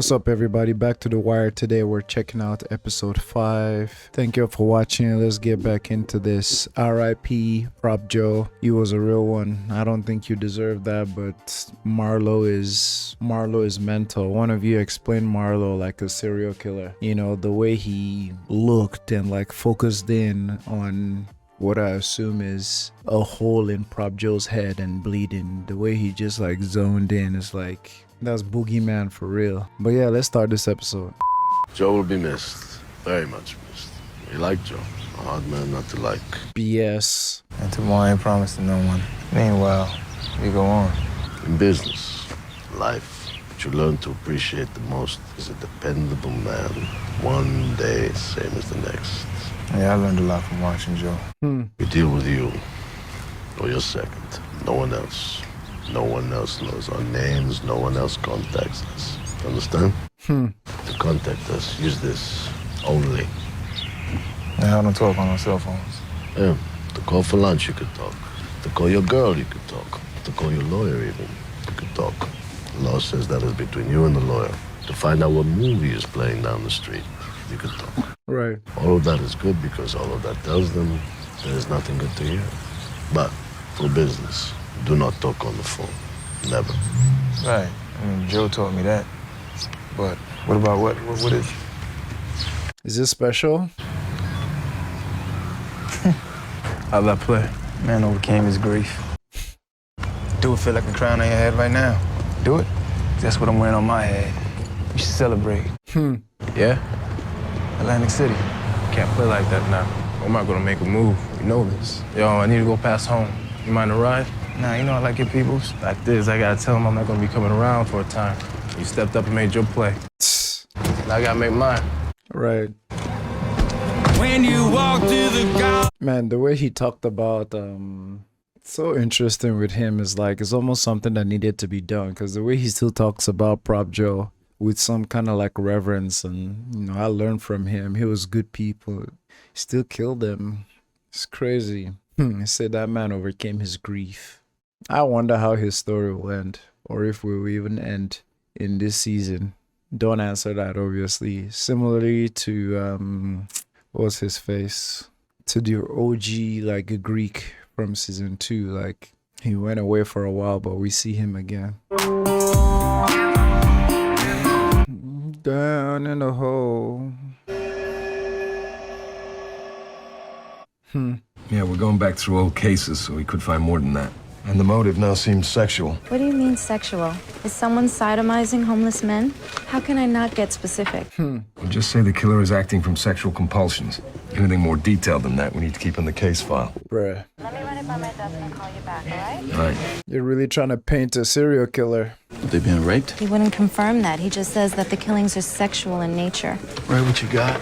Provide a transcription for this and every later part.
What's up, everybody? Back to The Wire. Today we're checking out episode 5. Thank you for watching. Let's get back into this. R.I.P. Prop Joe. He was a real one. I don't think you deserve that, but Marlo is mental. One of you explained Marlo like a serial killer. You know, the way he looked and like focused in on what I assume is a hole in Prop Joe's head and bleeding. The way he just like zoned in is like, that's boogeyman for real. But yeah, let's start this episode. Joe will be missed. Very much missed. You like Joe. A hard man not to like. BS. And tomorrow I ain't promised to no one. Meanwhile, we go on. In business, life, what you learn to appreciate the most is a dependable man. One day, same as the next. Yeah, I learned a lot from watching Joe. We deal with you, or your second. No one else. No one else knows our names. No one else contacts us. Understand? To contact us, use this only. Yeah, I don't talk on our cell phones. Yeah, to call for lunch, you could talk. To call your girl, you could talk. To call your lawyer, even, you could talk. The law says that is between you and the lawyer. To find out what movie is playing down the street, you could talk. Right. All of that is good because all of that tells them there is nothing good to hear. But for business, do not talk on the phone. Never. Right. I mean, Joe taught me that. But what about what is? Is this special? How'd that play? Man overcame his grief. Do it feel like a crown on your head right now? Do it? That's what I'm wearing on my head. You should celebrate. Yeah? Atlantic City. Can't play like that now. Omar gonna make a move. You know this. Yo, I need to go past home. You mind to ride? Nah, you know I like your peoples. Like this, I gotta tell him I'm not gonna be coming around for a time. You stepped up and made your play. Now I gotta make mine. Right. When you walk to the Man, the way he talked about so interesting with him is like it's almost something that needed to be done, because the way he still talks about Prop Joe with some kind of like reverence, and you know, I learned from him. He was good people. He still killed them. It's crazy. He said that man overcame his grief. I wonder how his story will end, or if we will even end in this season. Don't answer that, obviously. Similarly to what's his face? To the OG, like a Greek from season 2. Like he went away for a while, but we see him again. Down in the hole. Yeah, we're going back through old cases, so we could find more than that. And the motive now seems sexual. What do you mean sexual? Is someone sodomizing homeless men? How can I not get specific? We'll just say the killer is acting from sexual compulsions. Anything more detailed than that, we need to keep in the case file. Bruh. Let me run it by my desk and call you back, all right? All right. You're really trying to paint a serial killer. They being raped? He wouldn't confirm that. He just says that the killings are sexual in nature. Right, what you got?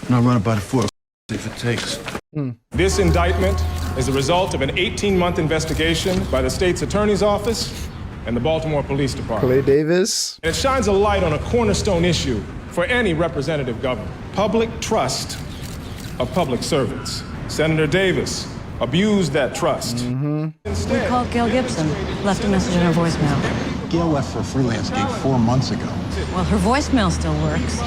And I'll run it by the fort if it takes. This indictment is the result of an 18-month investigation by the state's attorney's office and the Baltimore Police Department. Clay Davis. And it shines a light on a cornerstone issue for any representative government: public trust of public servants. Senator Davis abused that trust. We called Gail Gibson, left a message in her voicemail. Gail left for a freelance gig 4 months ago. Well, her voicemail still works.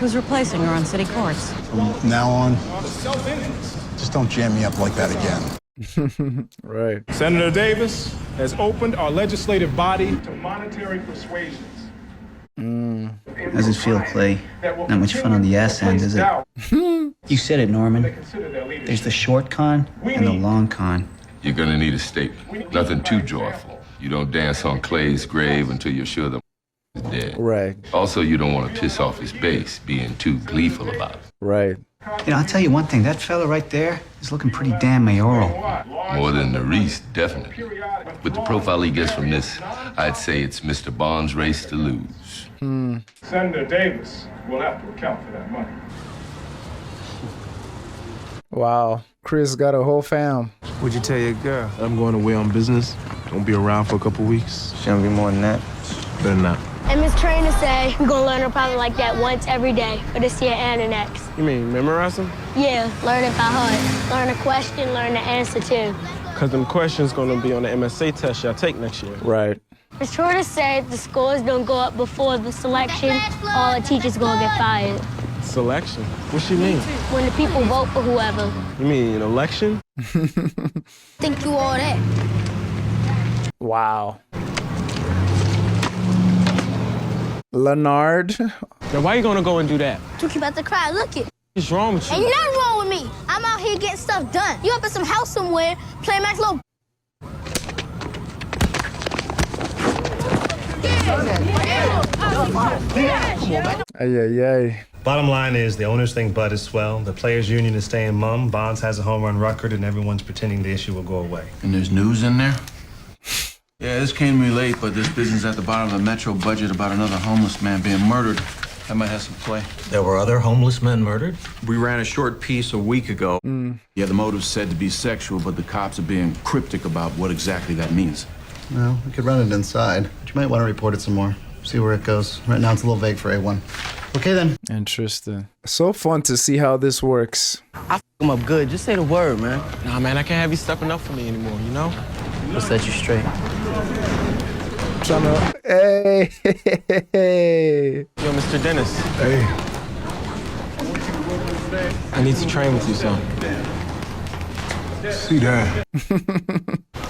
Who's replacing her on city courts? From now on, just don't jam me up like that again. Right. Senator Davis has opened our legislative body to monetary persuasions. How's it feel, Clay? Not much fun on the ass end, is it? You said it, Norman. There's the short con and the long con. You're gonna need a statement. Nothing too joyful. You don't dance on Clay's grave until you're sure the is dead. Right. Also, you don't want to piss off his base, being too gleeful about it. Right. You know, I'll tell you one thing. That fella right there is looking pretty damn mayoral. More than the Reese, definitely. With the profile he gets from this, I'd say it's Mr. Bond's race to lose. Senator Davis will have to account for that money. Wow. Chris got a whole fam. What'd you tell your girl? I'm going away on business. Don't be around for a couple weeks. She don't be more than that. Better not. And Miss Trainer say we're gonna learn a problem like that once every day for this year and the next. You mean memorize them? Yeah, learn it by heart. Learn a question, learn the answer too. Because them questions gonna be on the MSA test y'all take next year. Right. It's sure to say if the scores don't go up before the selection, all the teachers gonna get fired. Selection? What she mean? When the people vote for whoever. You mean an election? Think you all that? Wow. Leonard. Now, why you gonna go and do that? You keep about to cry. Look it. What's wrong with you? Ain't nothing wrong with me. I'm out here getting stuff done. You up at some house somewhere playing Max Low. Ay, ay, ay. Bottom line is the owners think Bud is swell, the players' union is staying mum, Bonds has a home run record, and everyone's pretending the issue will go away. And there's news in there? Yeah, this came to me late, but this business at the bottom of the Metro budget about another homeless man being murdered. That might have some play. There were other homeless men murdered? We ran a short piece a week ago. Yeah, the motive's said to be sexual, but the cops are being cryptic about what exactly that means. Well, we could run it inside, but you might want to report it some more. See where it goes. Right now it's a little vague for A1. Okay, then. Interesting. So fun to see how this works. I f him up good. Just say the word, man. Nah, man, I can't have you stepping up for me anymore, you know? We'll set you straight. Trying to... Hey, hey. Yo, Mr. Dennis. Hey. I need to train with you, son. See that?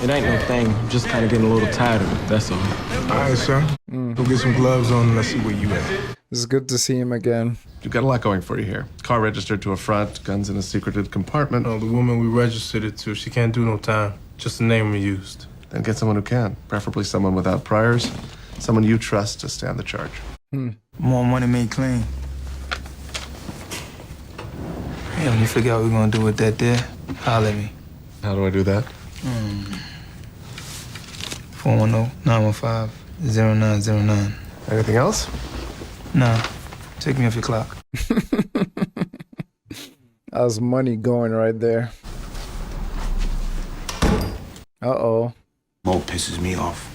It ain't no thing. I'm just kind of getting a little tired of it, that's all. All right, sir. Go get some gloves on and let's see where you at. It's good to see him again. You've got a lot going for you here. Car registered to a front, guns in a secreted compartment. No, the woman we registered it to, she can't do no time. Just the name we used. Then get someone who can, preferably someone without priors, someone you trust to stand the charge. More money made clean. Hey, when you figure out what we're gonna do with that there, holler at me. How do I do that? 410-915-0909. Anything else? Nah, take me off your clock. How's money going right there? Uh-oh. Mo pisses me off.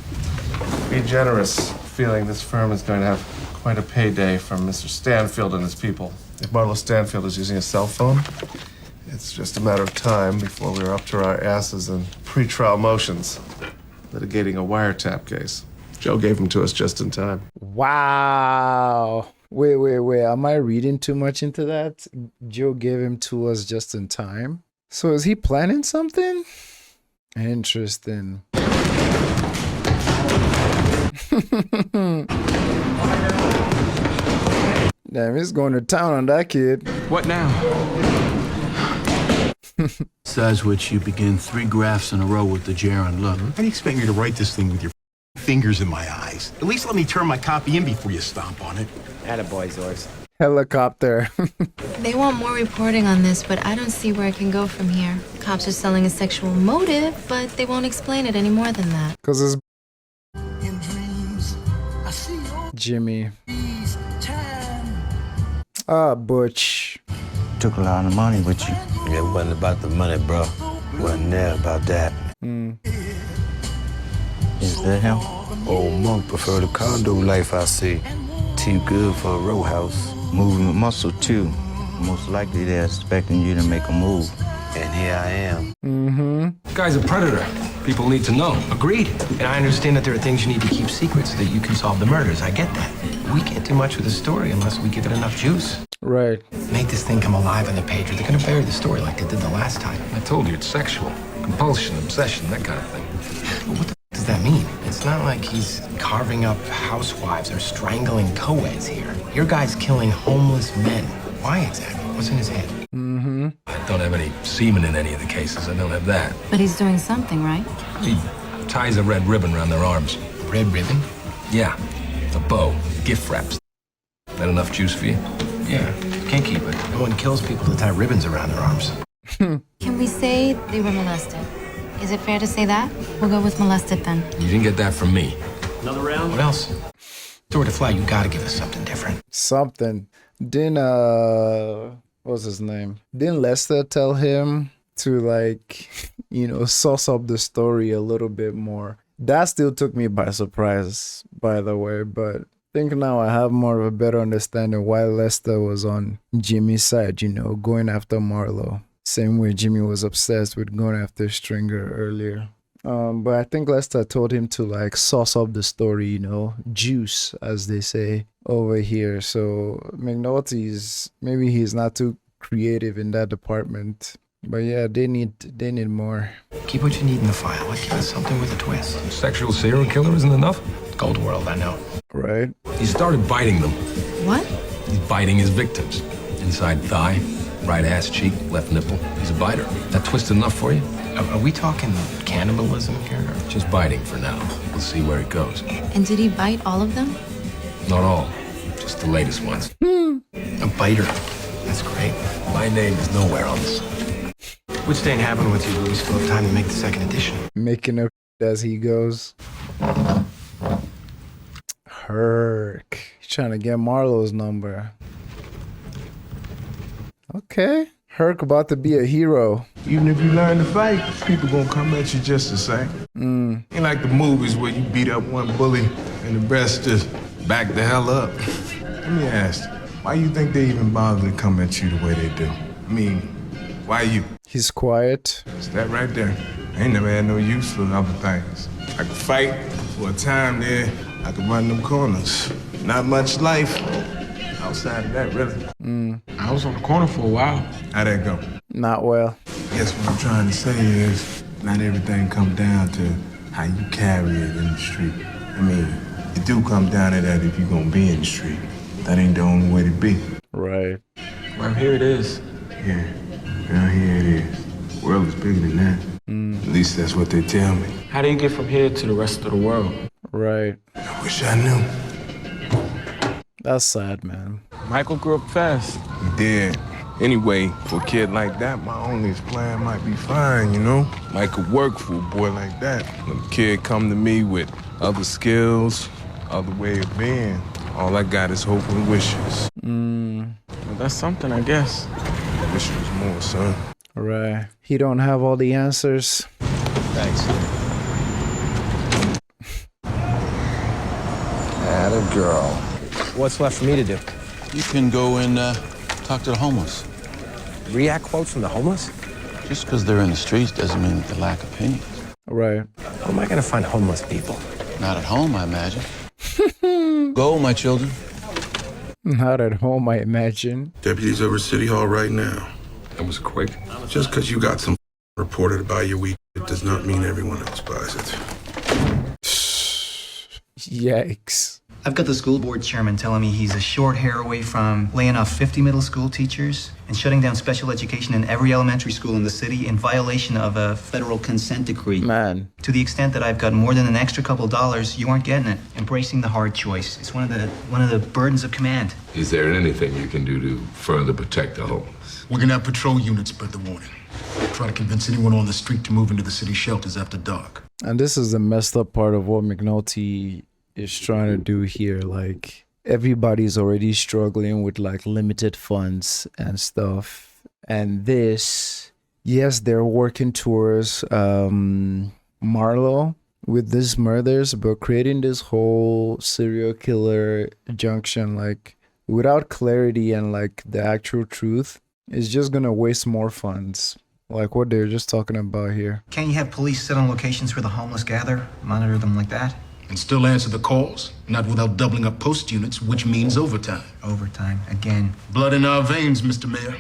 Be generous, feeling this firm is going to have quite a payday from Mr. Stanfield and his people. If Marlo Stanfield is using a cell phone, it's just a matter of time before we're up to our asses in pre-trial motions, litigating a wiretap case. Joe gave them to us just in time. Wow. Wait. Am I reading too much into that? Joe gave him to us just in time. So is he planning something? Interesting. Damn, he's going to town on that kid. What now? Besides which, you begin 3 graphs in a row with the gerund. Look. How do you expect me to write this thing with your fingers in my eyes? At least let me turn my copy in before you stomp on it. Attaboy, Zorz. Helicopter. They want more reporting on this, but I don't see where it can go from here. Cops are selling a sexual motive, but they won't explain it any more than that. Because it's Jimmy. Ah, Butch. Took a lot of money with you. It wasn't about the money, bro. It wasn't there about that. Is that him? Old monk prefer the condo life, I see. Too good for a row house. Moving with muscle, too. Most likely they're expecting you to make a move. And here I am. Guy's a predator. People need to know. Agreed. And I understand that there are things you need to keep secret so that you can solve the murders. I get that. We can't do much with the story unless we give it enough juice. Right. Make this thing come alive on the page, or they're gonna bury the story like they did the last time. I told you it's sexual. Compulsion, obsession, that kind of thing. But what the does that mean? It's not like he's carving up housewives or strangling co-eds here. Your guy's killing homeless men. Why exactly? What's in his head? I don't have any semen in any of the cases. I don't have that. But he's doing something, right? He ties a red ribbon around their arms. Red ribbon? Yeah, a bow, gift wraps. That enough juice for you? Yeah, can't keep it. No one kills people to tie ribbons around their arms. Can we say they were molested? Is it fair to say that? We'll go with molested then. You didn't get that from me. Another round? What else? Story to fly, you gotta give us something different. Something. Didn't, what's his name? Didn't Lester tell him to, like, you know, sauce up the story a little bit more? That still took me by surprise, by the way, but I think now I have more of a better understanding why Lester was on Jimmy's side, you know, going after Marlo. Same way Jimmy was obsessed with going after Stringer earlier. But I think Lester told him to like sauce up the story, you know, juice, as they say over here. So McNulty's maybe he's not too creative in that department. But yeah, they need more. Keep what you need in the file. Like, give us something with a twist. Sexual serial killer isn't enough? Cold world, I know. Right? He started biting them. What? He's biting his victims. Inside thigh, right ass cheek, left nipple. He's a biter. That twist enough for you? Are we talking cannibalism here? Or? Just biting for now. We'll see where it goes. And did he bite all of them? Not all. Just the latest ones. A biter. That's great. My name is nowhere on this. Which ain't happening with you, Louis? Still have time to make the second edition. Making up as he goes. Herc. He's trying to get Marlowe's number. Okay. Herc about to be a hero. Even if you learn to fight, people gonna come at you just the same. Ain't like the movies where you beat up one bully and the rest just back the hell up. Let me ask, why you think they even bother to come at you the way they do? I mean, why you? He's quiet. It's that right there. I ain't never had no use for other things. I could fight for a time there. I could run them corners. Not much life outside of that, really. I was on the corner for a while. How'd that go? Not well. Guess what I'm trying to say is not everything come down to how you carry it in the street. I mean, it do come down to that if you're gonna be in the street. That ain't the only way to be. Right. Well, here it is. Yeah. Well, here it is. The world is bigger than that. At least that's what they tell me. How do you get from here to the rest of the world? Right. I wish I knew. That's sad, man. Michael grew up fast. He did. Anyway, for a kid like that, my only plan might be fine, you know? Might could work for a boy like that. When a kid come to me with other skills, other way of being, all I got is hope and wishes. Well, that's something, I guess. I wish it was more, son. Right. He don't have all the answers. Thanks. Atta girl. What's left for me to do? You can go and talk to the homeless. React quotes from the homeless? Just because they're in the streets doesn't mean that they lack opinions. Right. How am I gonna find homeless people? Not at home, I imagine. Go, my children. Not at home, I imagine. Deputies over at City Hall right now. That was quick. Just because you got some reported about your week, it does not mean everyone else buys it. Yikes. I've got the school board chairman telling me he's a short hair away from laying off 50 middle school teachers and shutting down special education in every elementary school in the city in violation of a federal consent decree. Man. To the extent that I've got more than an extra couple dollars, you aren't getting it. Embracing the hard choice. It's one of the burdens of command. Is there anything you can do to further protect the homeless? We're gonna have patrol units spread the warning. Try to convince anyone on the street to move into the city shelters after dark. And this is the messed up part of what McNulty is trying to do here. Like, everybody's already struggling with like limited funds and stuff. And this, yes, they're working towards Marlowe with these murders, but creating this whole serial killer junction, like without clarity and like the actual truth, is just gonna waste more funds. Like what they're just talking about here. Can't you have police sit on locations where the homeless gather, monitor them like that? And still answer the calls, not without doubling up post units, which means overtime. Overtime, again. Blood in our veins, Mr. Mayor.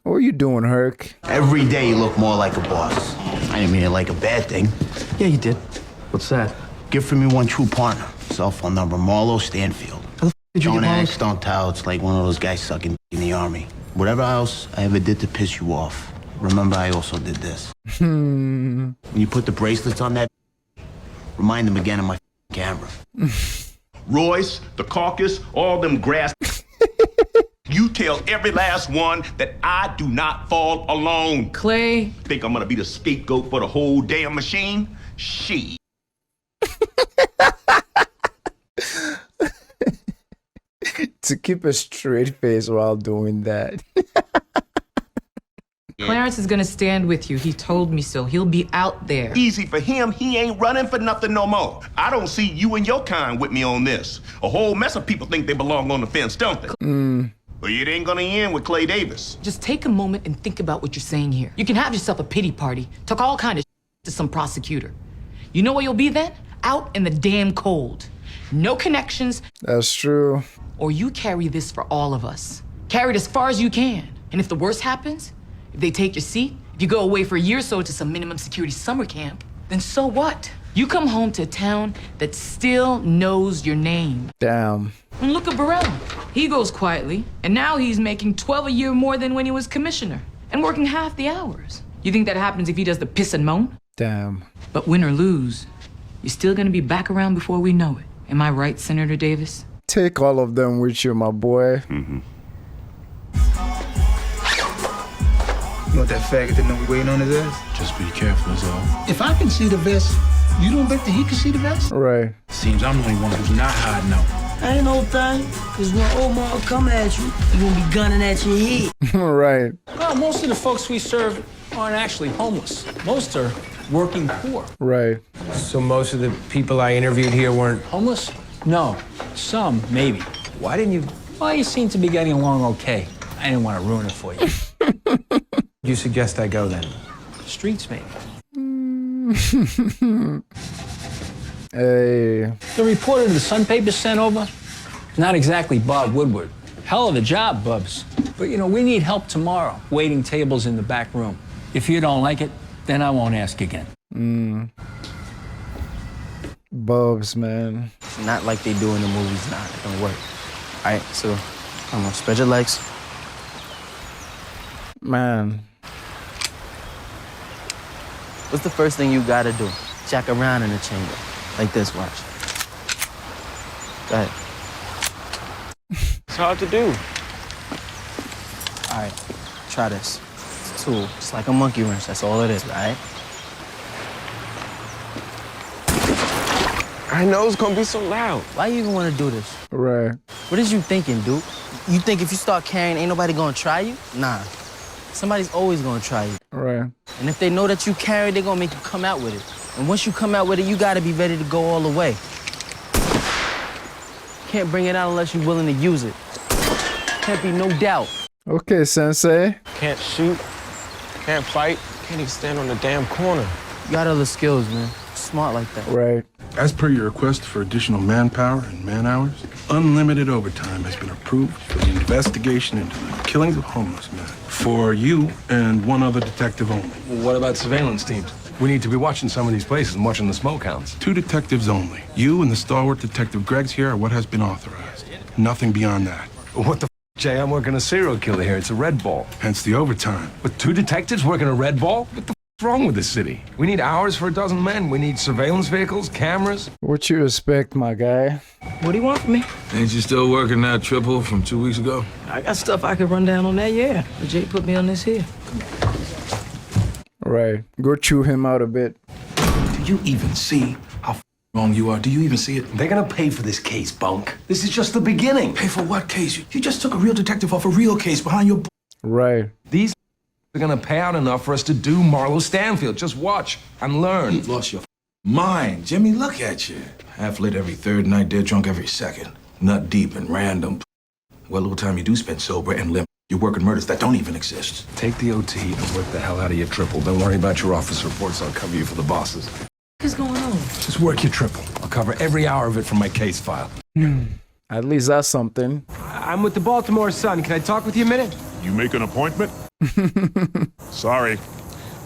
What are you doing, Herc? Every day you look more like a boss. I didn't mean it like a bad thing. Yeah, you did. What's that? Give for me one true partner. Cell phone number, Marlowe Stanfield. How the f did you Don't get Marlowe? ask, don't tell. It's like one of those guys sucking in the army. Whatever else I ever did to piss you off, remember I also did this. When you put the bracelets on that, remind them again of my camera. Royce, the caucus, all them grass. You tell every last one that I do not fall alone. Clay. Think I'm gonna be the scapegoat for the whole damn machine? She. To keep a straight face while doing that. Clarence is gonna stand with you. He told me so. He'll be out there. Easy for him. He ain't running for nothing no more. I don't see you and your kind with me on this. A whole mess of people think they belong on the fence, don't they? Well, it ain't gonna end with Clay Davis. Just take a moment and think about what you're saying here. You can have yourself a pity party, talk all kind of to some prosecutor. You know where you'll be then? Out in the damn cold. No connections. That's true. Or you carry this for all of us. Carry it as far as you can. And if the worst happens, if they take your seat, if you go away for a year or so to some minimum security summer camp, then so what? You come home to a town that still knows your name. Damn. And look at Burrell. He goes quietly, and now he's making 12 a year more than when he was commissioner, and working half the hours. You think that happens if he does the piss and moan? Damn. But win or lose, you're still gonna be back around before we know it. Am I right, Senator Davis? Take all of them with you, my boy. Mm-hmm. You want that faggot to know we waiting on his ass? Just be careful, is all. If I can see the vest, you don't bet that he can see the vest? Right. Seems I'm the only one who's not hiding out. Ain't no thing, because when Omar come at you, he gonna be gunning at your head. Right. Well, most of the folks we serve aren't actually homeless. Most are working poor. Right. So most of the people I interviewed here weren't Homeless? No. Some, maybe. Why didn't you? Well, you seem to be getting along okay. I didn't want to ruin it for you. You suggest I go then? Streets, maybe. Hey. The reporter the Sun paper sent over is not exactly Bob Woodward. Hell of a job, Bubs. But, you know, we need help tomorrow, waiting tables in the back room. If you don't like it, then I won't ask again. Bubs, man. Not like they do in the movies. Nah, it don't work. All right, so, come on, spread your legs. Man. What's the first thing you gotta do? Jack around in the chamber. Like this, watch. Go ahead. It's hard to do. All right, try this. It's a tool. It's like a monkey wrench. That's all it is, all right? I know it's gonna be so loud. Why you even want to do this? Right. What is you thinking, dude? You think if you start carrying, ain't nobody gonna try you? Nah. Somebody's always gonna try you. Right. And if they know that you carry, they're gonna make you come out with it. And once you come out with it, you gotta be ready to go all the way. Can't bring it out unless you're willing to use it. Can't be no doubt. Okay, Sensei. Can't shoot, can't fight, can't even stand on the damn corner. You got other skills, man. Smart like that. Right. As per your request for additional manpower and man-hours, unlimited overtime has been approved for the investigation into the killings of homeless men. For you and one other detective only. What about surveillance teams? We need to be watching some of these places and watching the smoke hounds. 2 detectives only. You and the stalwart Detective Greggs here are what has been authorized. Nothing beyond that. What the Jay? I'm working a serial killer here. It's a red ball. Hence the overtime. With 2 detectives working a red ball? What the wrong with this city? We need hours for a dozen men. We need surveillance vehicles, cameras. What you expect, my guy? What do you want from me? Ain't you still working that triple from 2 weeks ago? I got stuff I could run down on that, yeah. But Jay put me on this here. Right. Go chew him out a bit. Do you even see how wrong you are? Do you even see it? They're gonna pay for this case, Bunk. This is just the beginning. Pay for what case? You just took a real detective off a real case behind your... Right. These are gonna pay out enough for us to do Marlo Stanfield. Just watch and learn. You've lost your mind. Jimmy, look at you. Half lit every third night, dead drunk every second. Nut deep and random. What little time you do spend sober and limp, you're working murders that don't even exist. Take the OT and work the hell out of your triple. Don't worry about your office reports. I'll cover you for the bosses. What's going on? Just work your triple. I'll cover every hour of it from my case file. At least that's something. I'm with the Baltimore Sun. Can I talk with you a minute? You make an appointment? Sorry.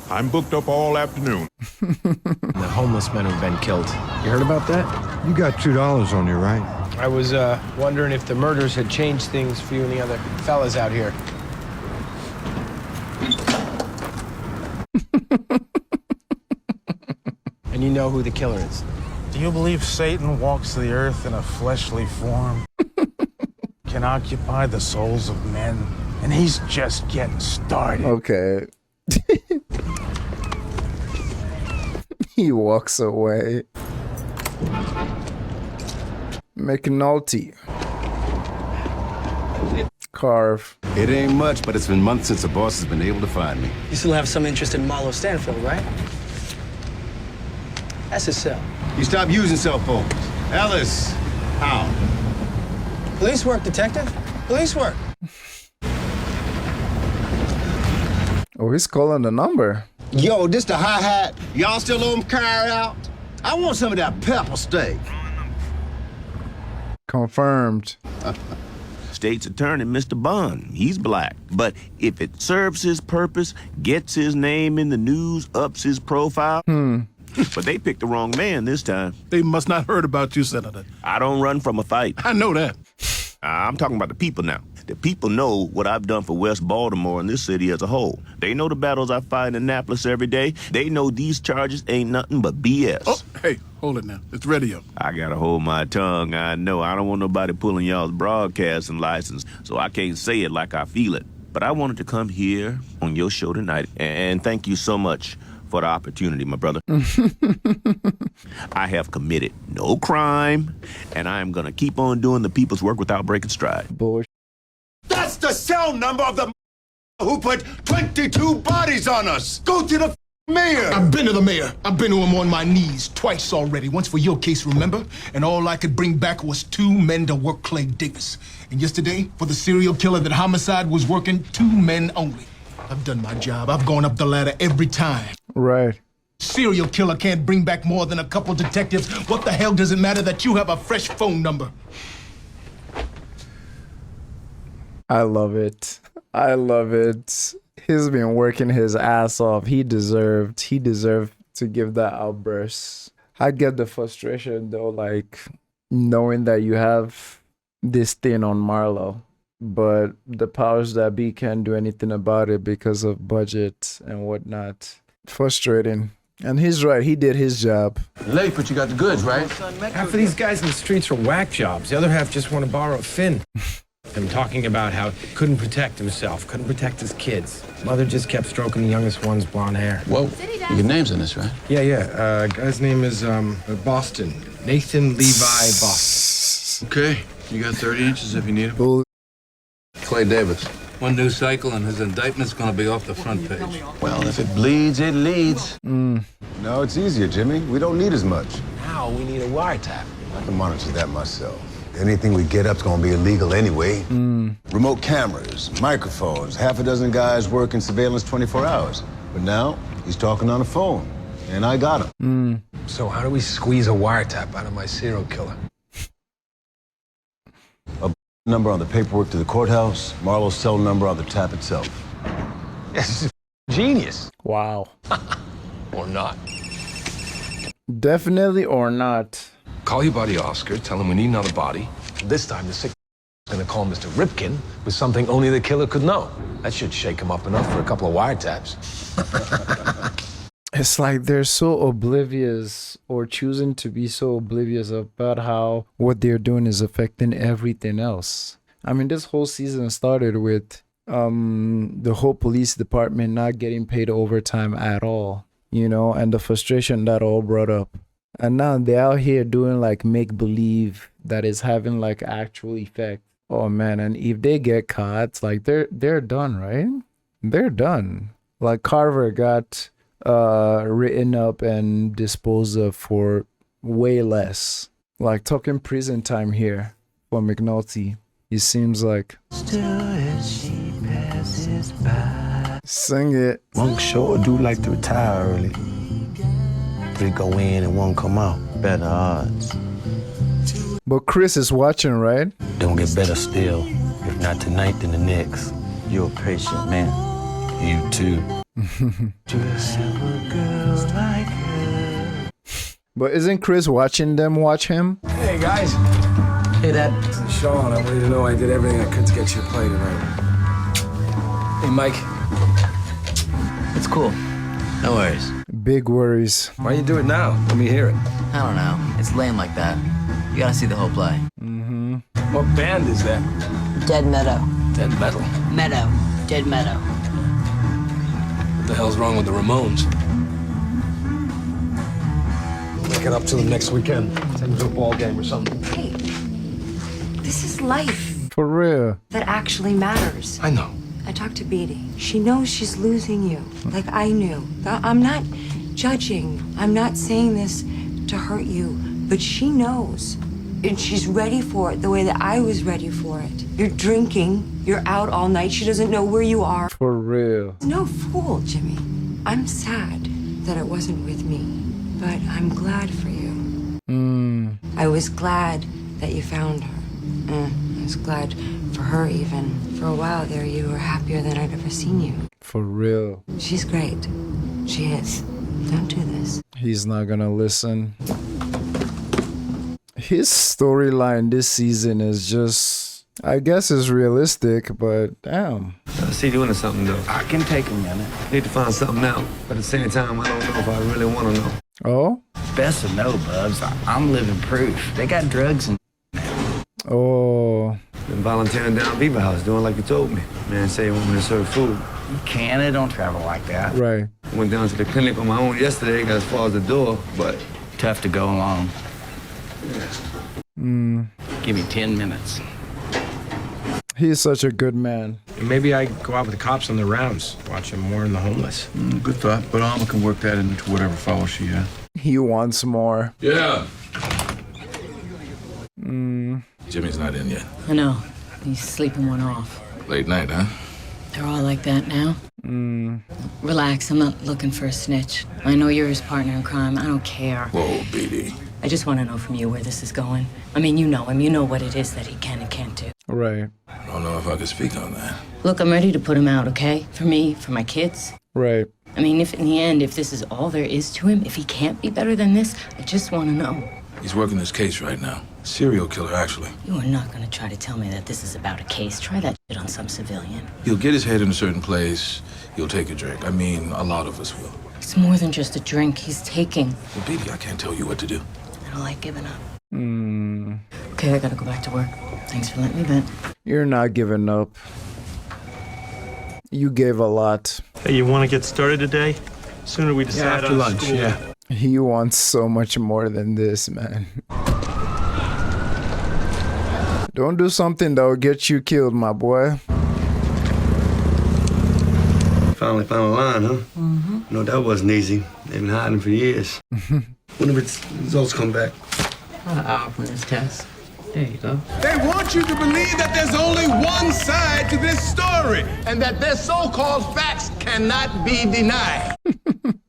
I'm booked up all afternoon. The homeless men who've been killed. You heard about that? You got $2 on you, right? I was wondering if the murders had changed things for you and the other fellas out here. And you know who the killer is. Do you believe Satan walks the earth in a fleshly form? Can occupy the souls of men? And he's just getting started. Okay. He walks away. McNulty. Carve. It ain't much, but it's been months since the boss has been able to find me. You still have some interest in Marlo Stanfield, right? That's his cell. You stop using cell phones. Ellis, how? Police work, detective. Police work. Oh, he's calling the number. Yo, this the hi-hat. Y'all still on carry out? I want some of that pepper steak. Confirmed. State's attorney, Mr. Bond, he's black. But if it serves his purpose, gets his name in the news, ups his profile. But they picked the wrong man this time. They must not heard about you, Senator. I don't run from a fight. I know that. I'm talking about the people now. The people know what I've done for West Baltimore and this city as a whole. They know the battles I fight in Annapolis every day. They know these charges ain't nothing but BS. Oh, hey, hold it now. It's radio. I gotta hold my tongue. I know. I don't want nobody pulling y'all's broadcasting license, so I can't say it like I feel it. But I wanted to come here on your show tonight, and thank you so much for the opportunity, my brother. I have committed no crime, and I am gonna keep on doing the people's work without breaking stride. Bullshit. That's the cell number of the who put 22 bodies on us. Go to the mayor. I've been to the mayor. I've been to him on my knees twice already. Once for your case, remember? And all I could bring back was 2 men to work Clay Davis. And yesterday, for the serial killer that homicide was working, 2 men only. I've done my job. I've gone up the ladder every time. Right. Serial killer can't bring back more than a couple detectives. What the hell does it matter that you have a fresh phone number? I love it. I love it. He's been working his ass off. He deserved to give that outburst. I get the frustration though, like knowing that you have this thing on Marlo, but the powers that be can't do anything about it because of budget and whatnot. Frustrating. And he's right, he did his job. Late, but you got the goods, right? Half of these guys in the streets are whack jobs. The other half just want to borrow a fin. Him talking about how he couldn't protect himself, couldn't protect his kids. Mother just kept stroking the youngest one's blonde hair. Whoa, your name's in this, right? Yeah. Guy's name is Boston. Nathan Levi Boston. Okay, you got 30 inches if you need it. Clay Davis. One new cycle and his indictment's gonna be off the front page. Well, if it bleeds, it leads. No, it's easier, Jimmy. We don't need as much. Now we need a wiretap. I can monitor that myself. Anything we get up's gonna be illegal anyway. Remote cameras, microphones, half a dozen guys working surveillance 24 hours. But now, he's talking on the phone, and I got him. So how do we squeeze a wiretap out of my serial killer? A number on the paperwork to the courthouse, Marlo's cell number on the tap itself. This is genius. Wow. Or not. Definitely or not. Call your buddy Oscar, tell him we need another body. This time the sick is gonna call Mr. Ripkin with something only the killer could know. That should shake him up enough for a couple of wiretaps. It's like they're so oblivious or choosing to be so oblivious about how what they're doing is affecting everything else. I mean, this whole season started with the whole police department not getting paid overtime at all, you know, and the frustration that all brought up. And now they're out here doing like make-believe that is having like actual effect. Oh man, and if they get caught, like they're done, right? They're done. Like Carver got written up and disposed of for way less. Like talking prison time here for McNulty. It seems like. Still as she passes by. Sing it. Monk sure do like to retire early. 3 go in and 1 come out. Better odds. But Chris is watching, right? Don't get better still. If not tonight, then the next. You're a patient man. You too. Just have a girl like her. But isn't Chris watching them watch him? Hey, guys. Hey, Dad. This is Sean. I want you to know I did everything I could to get you a play tonight. Hey, Mike. It's cool. No worries. Big worries. Why you do it now? Let me hear it. I don't know. It's lame like that. You gotta see the whole play. What band is that? Dead Meadow. Dead Metal. Meadow. Dead Meadow. What the hell's wrong with the Ramones? Make it up to them next weekend. Take them to a ball game or something. Hey, this is life For real. that actually matters. I know. I talked to Beatty. She knows she's losing you, like I knew. I'm not judging. I'm not saying this to hurt you, but she knows and she's ready for it the way that I was ready for it. You're drinking, you're out all night, she doesn't know where you are. For real. No fool, Jimmy. I'm sad that it wasn't with me, but I'm glad for you. I was glad that you found her. I was glad for her even. For a while there, you were happier than I'd ever seen you. For real. She's great. She is. Don't do this. He's not gonna listen. His storyline this season is just, I guess it's realistic, but damn. I see you into something though. I can take a minute. Need to find something out. But at the same time, I don't know if I really want to know. Oh? Best to know, Bubs. I'm living proof. They got drugs and Oh. Been volunteering down Beaver House, doing like you told me. Man say you want me to serve food. you can't. It don't travel like that. Right. Went down to the clinic on my own yesterday, got as far as the door, but tough to go along. Mm. Give me 10 minutes. He's such a good man. Maybe I go out with the cops on the rounds, watch him warn the homeless. Good thought, but Alma can work that into whatever follow she has. He wants more. Yeah. Jimmy's not in yet. I know. He's sleeping one off. Late night, huh? They're all like that now. Relax, I'm not looking for a snitch. I know you're his partner in crime. I don't care. Whoa, BD. I just want to know from you where this is going. I mean, you know him. You know what it is that he can and can't do. Right. I don't know if I can speak on that. Look, I'm ready to put him out, okay? For me, for my kids. Right. I mean, if in the end, if this is all there is to him, if he can't be better than this, I just want to know. He's working this case right now. Serial killer, actually. You are not going to try to tell me that this is about a case. Try that shit on some civilian. He'll get his head in a certain place. He'll take a drink. I mean, a lot of us will. It's more than just a drink he's taking. Well, baby, I can't tell you what to do. I don't like giving up. Okay, I gotta go back to work. Thanks for letting me vent. You're not giving up. You gave a lot. Hey, you want to get started today? Sooner we decide after on lunch, school. yeah. He wants so much more than this, man. Don't do something that will get you killed, my boy. finally found a line, huh? Mm-hmm. No, that wasn't easy. They've been hiding for years. When the results come back? I'll open this test. There you go. They want you to believe that there's only one side to this story, and that their so-called facts cannot be denied.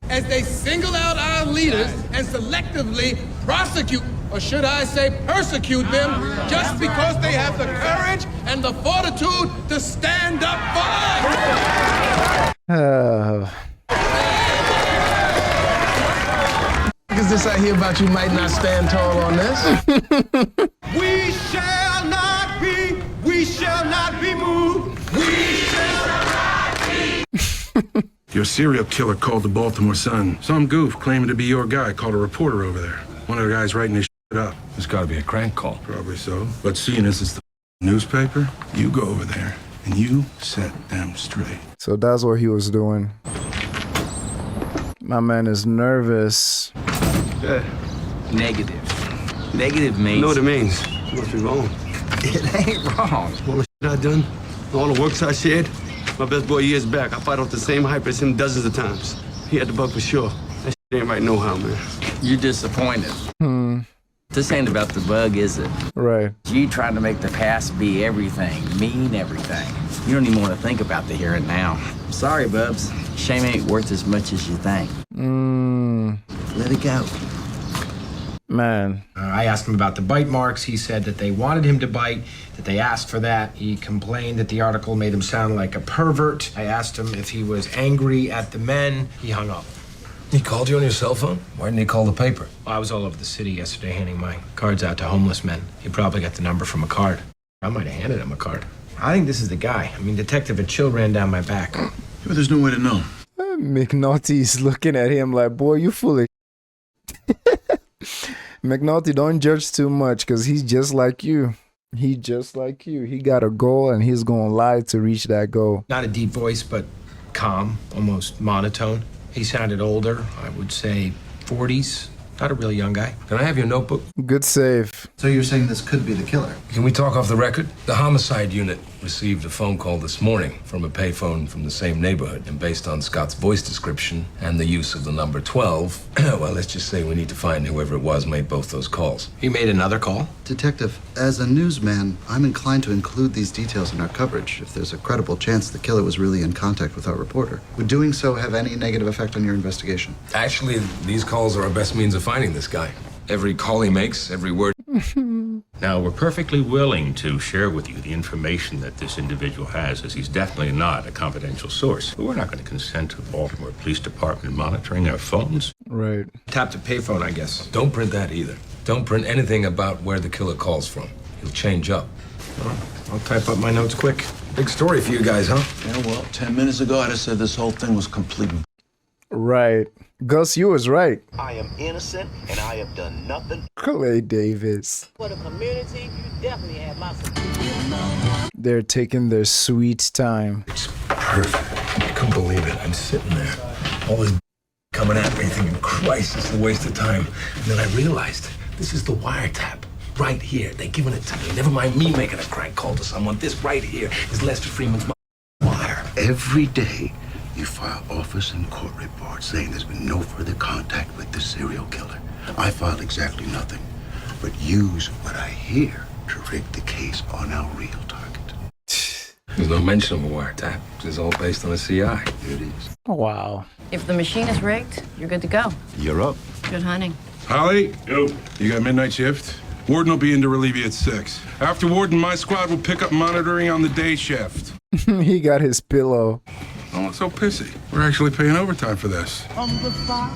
As they single out our leaders and selectively prosecute, or should I say persecute them, just because they have the courage and the fortitude to stand up for us. Is this I hear about you might not stand tall on this? We shall not be moved. We shall not be. Your serial killer called the Baltimore Sun. Some goof claiming to be your guy called a reporter over there. One of the guys writing his shit up. It's got to be a crank call. Probably so. But seeing as it's the newspaper, you go over there and you set them straight. So that's what he was doing. My man is nervous. Yeah. Negative. Negative means... You know what it means. It must be wrong. It ain't wrong. All the shit I done, all the works I shared, my best boy years back, I fight off the same hype as him dozens of times. He had the bug for sure. That shit ain't right no how, man. You're disappointed. This ain't about the bug, is it? Right. You trying to make the past be everything, mean everything. You don't even want to think about the here and now. Sorry, Bubs. Shame ain't worth as much as you think. Let it go. Man. I asked him about the bite marks. He said that they wanted him to bite, that they asked for that. He complained that the article made him sound like a pervert. I asked him if he was angry at the men. He hung up. He called you on your cell phone? Why didn't he call the paper? Well, I was all over the city yesterday handing my cards out to homeless men. He probably got the number from a card. I might have handed him a card. I think this is the guy. I mean, Detective, a chill ran down my back. But there's no way to know. McNulty's looking at him like, boy, you foolish. McNulty, don't judge too much, because he's just like you. He just like you. He got a goal, and he's going to lie to reach that goal. Not a deep voice, but calm, almost monotone. He sounded older, I would say 40s. Not a real young guy. Can I have your notebook? Good save. So you're saying this could be the killer? Can we talk off the record? The homicide unit received a phone call this morning from a payphone from the same neighborhood. And based on Scott's voice description and the use of the number 12, well, let's just say we need to find whoever it was made both those calls. He made another call? Detective, as a newsman, I'm inclined to include these details in our coverage if there's a credible chance the killer was really in contact with our reporter. Would doing so have any negative effect on your investigation? Actually, these calls are our best means of finding this guy. Every call he makes, every word. Now, we're perfectly willing to share with you the information that this individual has, as he's definitely not a confidential source. But we're not going to consent to the Baltimore Police Department monitoring our phones. Right. Tap the payphone, I guess. Don't print that either. Don't print anything about where the killer calls from. He'll change up. Well, I'll type up my notes quick. Big story for you guys, huh? Yeah, well, 10 minutes ago, I'd have said this whole thing was complete. Right. Gus, you was right. I am innocent and I have done nothing. Clay Davis. For the community, you definitely have my support. They're taking their sweet time. It's perfect. I couldn't believe it. I'm sitting there, all this coming at me, thinking, Christ, it's a waste of time. And then I realized this is the wiretap. Right here. They're giving it to me. Never mind me making a crank call to someone. This right here is Lester Freeman's wire. Every day, you file office and court reports saying there's been no further contact with the serial killer. I filed exactly nothing, but use what I hear to rig the case on our real target. There's no mention of a wiretap. It's all based on a CI. It is. Wow. If the machine is rigged, you're good to go. You're up. Good hunting. Holly? Yo. You got midnight shift? Warden will be in to relieve you at 6. After Warden, my squad will pick up monitoring on the day shift. He got his pillow. Don't look so pissy. We're actually paying overtime for this. On the fire,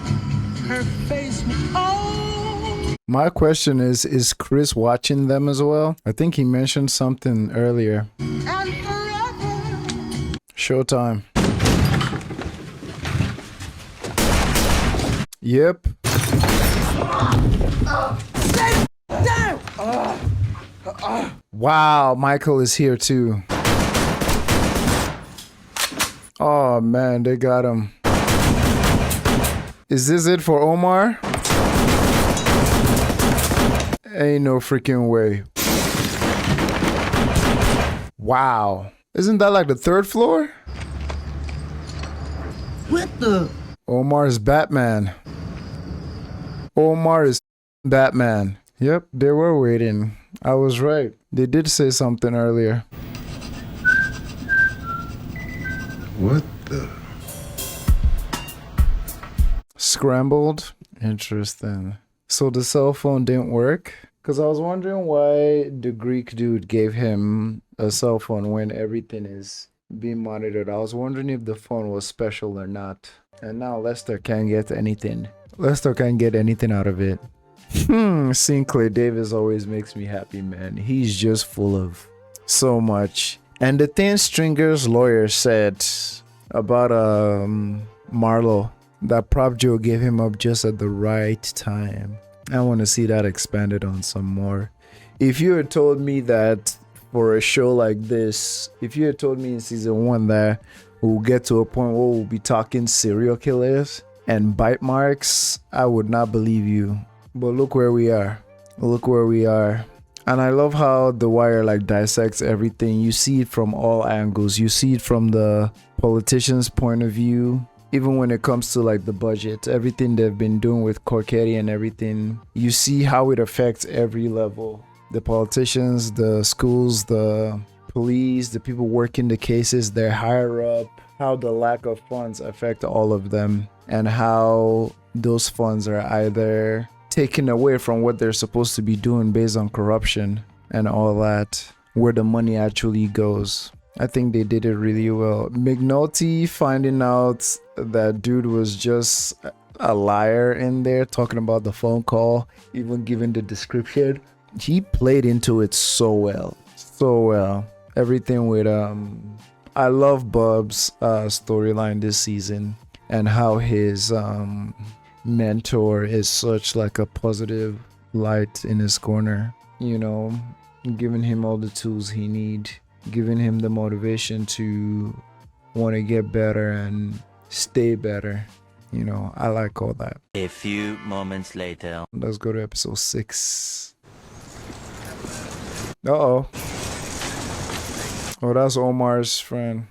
her face. Oh! My question is Chris watching them as well? I think he mentioned something earlier. And forever. Showtime. Yep. Stay down! Wow, Michael is here too. Oh man, they got him. Is this it for Omar? Ain't no freaking way. Wow. Isn't that like the 3rd floor? What the? Omar is Batman. Omar is Batman. Yep, they were waiting. I was right. They did say something earlier. What the? Scrambled? Interesting. So the cell phone didn't work? Because I was wondering why the Greek dude gave him a cell phone when everything is being monitored. I was wondering if the phone was special or not. And now Lester can't get anything. Lester can't get anything out of it. Seeing Clay Davis always makes me happy, man. He's just full of so much. And the thing Stringer's lawyer said about Marlo, that Prop Joe gave him up just at the right time. I want to see that expanded on some more. If you had told me that for a show like this, if you had told me in season 1 that we'll get to a point where we'll be talking serial killers and bite marks, I would not believe you. But look where we are. Look where we are. And I love how The Wire like dissects everything. You see it from all angles. You see it from the politician's point of view. Even when it comes to like the budget, everything they've been doing with Corketti and everything, you see how it affects every level. The politicians, the schools, the police, the people working the cases, they're higher up, how the lack of funds affect all of them, and how those funds are either taken away from what they're supposed to be doing based on corruption and all that, where the money actually goes. I think they did it really well. McNulty finding out that dude was just a liar in there, talking about the phone call, even giving the description. He played into it so well. So well. Everything with I love Bub's storyline this season, and how his mentor is such like a positive light in his corner, you know, giving him all the tools he needs, giving him the motivation to want to get better and stay better. You know, I like all that. A few moments later. Let's go to episode 6. Uh-oh. Oh, that's Omar's friend.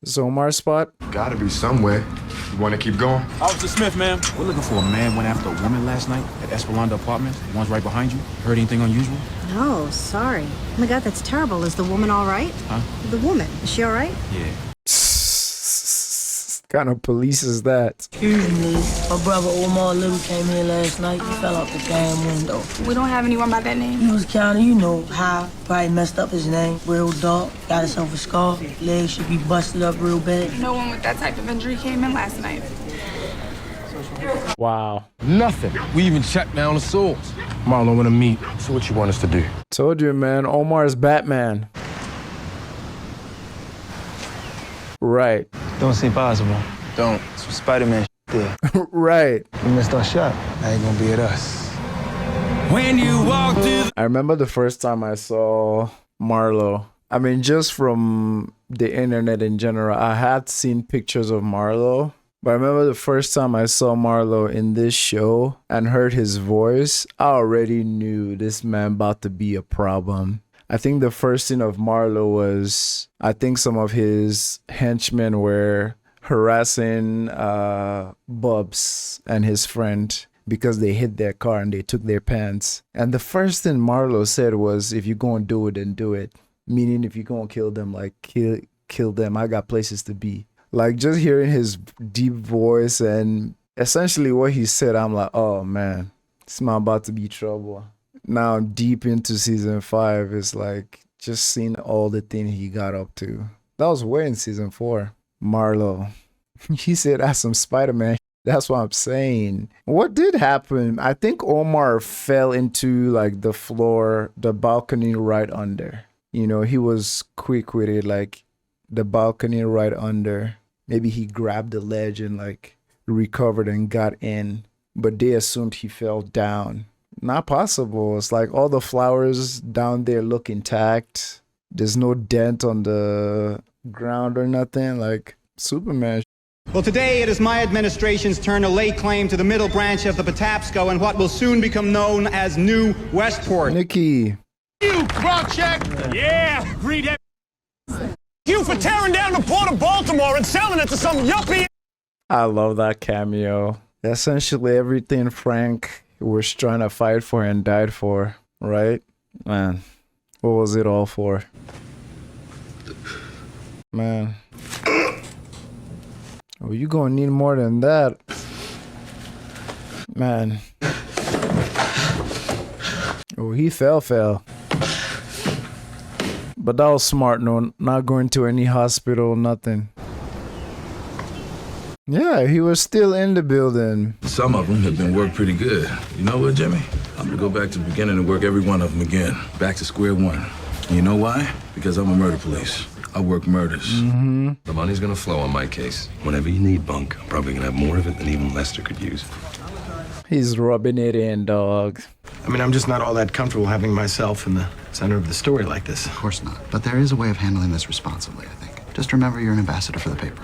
Is Omar's spot? Gotta be somewhere. You wanna keep going? Officer Smith, ma'am. We're looking for a man went after a woman last night at Esperanza Apartments. The one's right behind you. Heard anything unusual? No, sorry. Oh my God, that's terrible. Is the woman all right? Huh? The woman, is she all right? Yeah. Kind of police is that? Excuse me, my brother Omar Little came here last night. He fell out the damn window. We don't have anyone by that name. He was counting, you know, high. Probably messed up his name. Real dark. Got himself a scar. Legs should be busted up real bad. No one with that type of injury came in last night. Wow. Nothing. We even checked down the source. Marlo wanna meet. So what you want us to do? Told you, man. Omar's Batman. Right. Don't seem possible. Don't. It's what Spider-Man did. Right. We missed our shot. That ain't gonna be at us. When you walk through. I remember the first time I saw Marlo. I mean, just from the internet in general, I had seen pictures of Marlo. But I remember the first time I saw Marlo in this show and heard his voice, I already knew this man about to be a problem. I think the first scene of Marlo was, I think some of his henchmen were harassing Bubs and his friend because they hit their car and they took their pants. And the first thing Marlo said was, if you're going to do it, then do it. Meaning if you're going to kill them, like kill them. I got places to be. Like just hearing his deep voice and essentially what he said, I'm like, oh man, this man about to be trouble. Now I'm deep into season 5. It's like just seeing all the things he got up to. That was way in season 4. Marlo. He said that's some Spider-Man. That's what I'm saying. What did happen? I think Omar fell into like the floor, the balcony right under. You know, he was quick with it, like the balcony right under. Maybe he grabbed the ledge and like recovered and got in. But they assumed he fell down. Not possible. It's like all the flowers down there look intact. There's no dent on the ground or nothing. Like Superman. Well, today it is my administration's turn to lay claim to the middle branch of the Patapsco and what will soon become known as New Westport. Nikki. You, crowd check. Yeah, read that. You for tearing down the port of Baltimore and selling it to some yuppie. I love that cameo. Essentially everything Frank was trying to fight for and died for, right? Man, what was it all for? Man. Oh, you gonna need more than that. Man. Oh, he fell. But that was smart, no, not going to any hospital, nothing. Yeah, he was still in the building. Some of them have been worked pretty good. You know what, Jimmy? I'm gonna go back to the beginning and work every one of them again. Back to square one. You know why? Because I'm a murder police. I work murders. Mm-hmm. The money's gonna flow on my case. Whenever you need bunk, I'm probably gonna have more of it than even Lester could use. He's rubbing it in, dog. I mean, I'm just not all that comfortable having myself in the center of the story like this. Of course not. But there is a way of handling this responsibly, I think. Just remember you're an ambassador for the paper.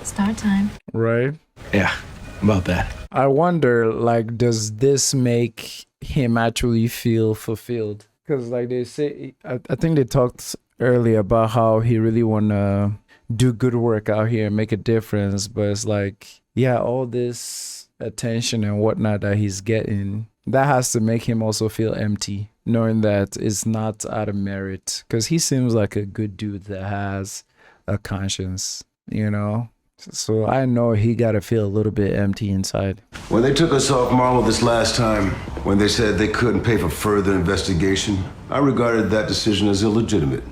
Start time. Right? Yeah, about that. I wonder, like, does this make him actually feel fulfilled? Because, like they say, I think they talked earlier about how he really want to do good work out here and make a difference. But it's like, yeah, all this attention and whatnot that he's getting, that has to make him also feel empty, knowing that it's not out of merit. Because he seems like a good dude that has a conscience, you know? So I know he got to feel a little bit empty inside. When they took us off Marlowe this last time, when they said they couldn't pay for further investigation, I regarded that decision as illegitimate.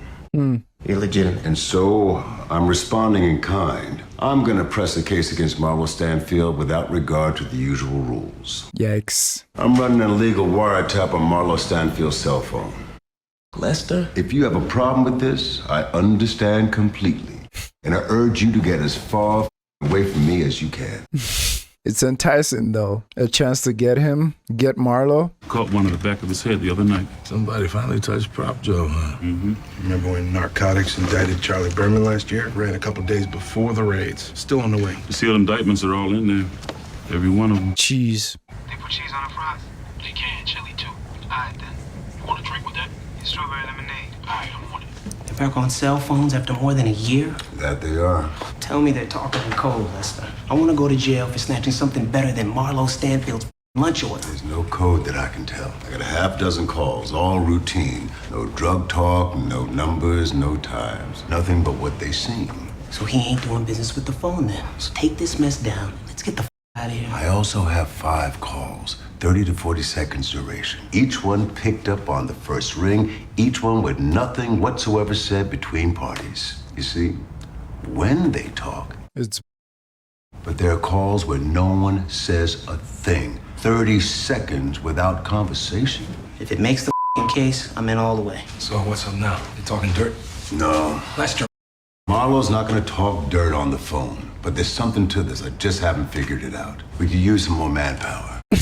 Illegitimate. And so I'm responding in kind. I'm going to press a case against Marlowe Stanfield without regard to the usual rules. Yikes. I'm running an illegal wiretap on Marlowe Stanfield's cell phone. Lester? If you have a problem with this, I understand completely. And I urge you to get as far away from me as you can. It's enticing, though. A chance to get him, get Marlowe. Caught one in the back of his head the other night. Somebody finally touched Prop Joe, huh? Mm-hmm. Remember when narcotics indicted Charlie Berman last year? Ran a couple days before the raids. Still on the way. The sealed indictments are all in there. Every one of them. Cheese. They put cheese on the fries? They can, chili too. All right, then. You want a drink with that? strawberry lemonade. All right, I'm on it. They're back on cell phones after more than a year? That they are. Tell me they're talking in code, Lester. I want to go to jail for snatching something better than Marlo Stanfield's lunch order. There's no code that I can tell. I got a half dozen calls, all routine. No drug talk, no numbers, no times. Nothing but what they seem. So he ain't doing business with the phone then. So take this mess down. Let's get the out of here. I also have 5 calls, 30 to 40 seconds duration. Each one picked up on the first ring, each one with nothing whatsoever said between parties. You see, when they talk, it's... But there are calls where no one says a thing. 30 seconds without conversation. If it makes the case, I'm in all the way. So what's up now? You talking dirt? No. Lester. Marlo's not gonna talk dirt on the phone, but there's something to this. I just haven't figured it out. We could use some more manpower. You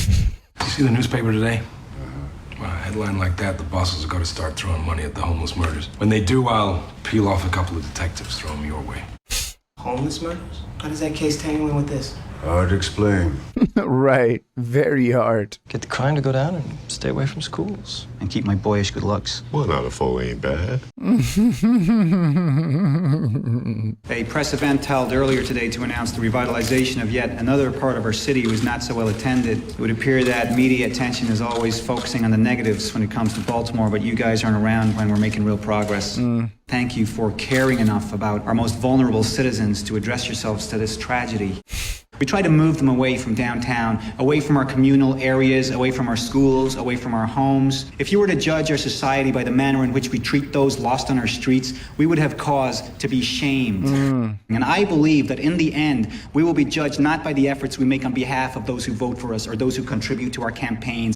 see the newspaper today? Well, a headline like that, the bosses are going to start throwing money at the homeless murders. When they do, I'll peel off a couple of detectives, throw them your way. Homeless murders? How does that case tangle in with this? Hard to explain. Right. Very hard. Get the crime to go down and stay away from schools. And keep my boyish good looks. Well, not a foe ain't bad. A press event held earlier today to announce the revitalization of yet another part of our city was not so well attended. It would appear that media attention is always focusing on the negatives when it comes to Baltimore, but you guys aren't around when we're making real progress. Thank you for caring enough about our most vulnerable citizens to address yourselves to this tragedy. We try to move them away from downtown, away from our communal areas, away from our schools, away from our homes. If you were to judge our society by the manner in which we treat those lost on our streets, we would have cause to be shamed. And I believe that in the end, we will be judged not by the efforts we make on behalf of those who vote for us or those who contribute to our campaigns.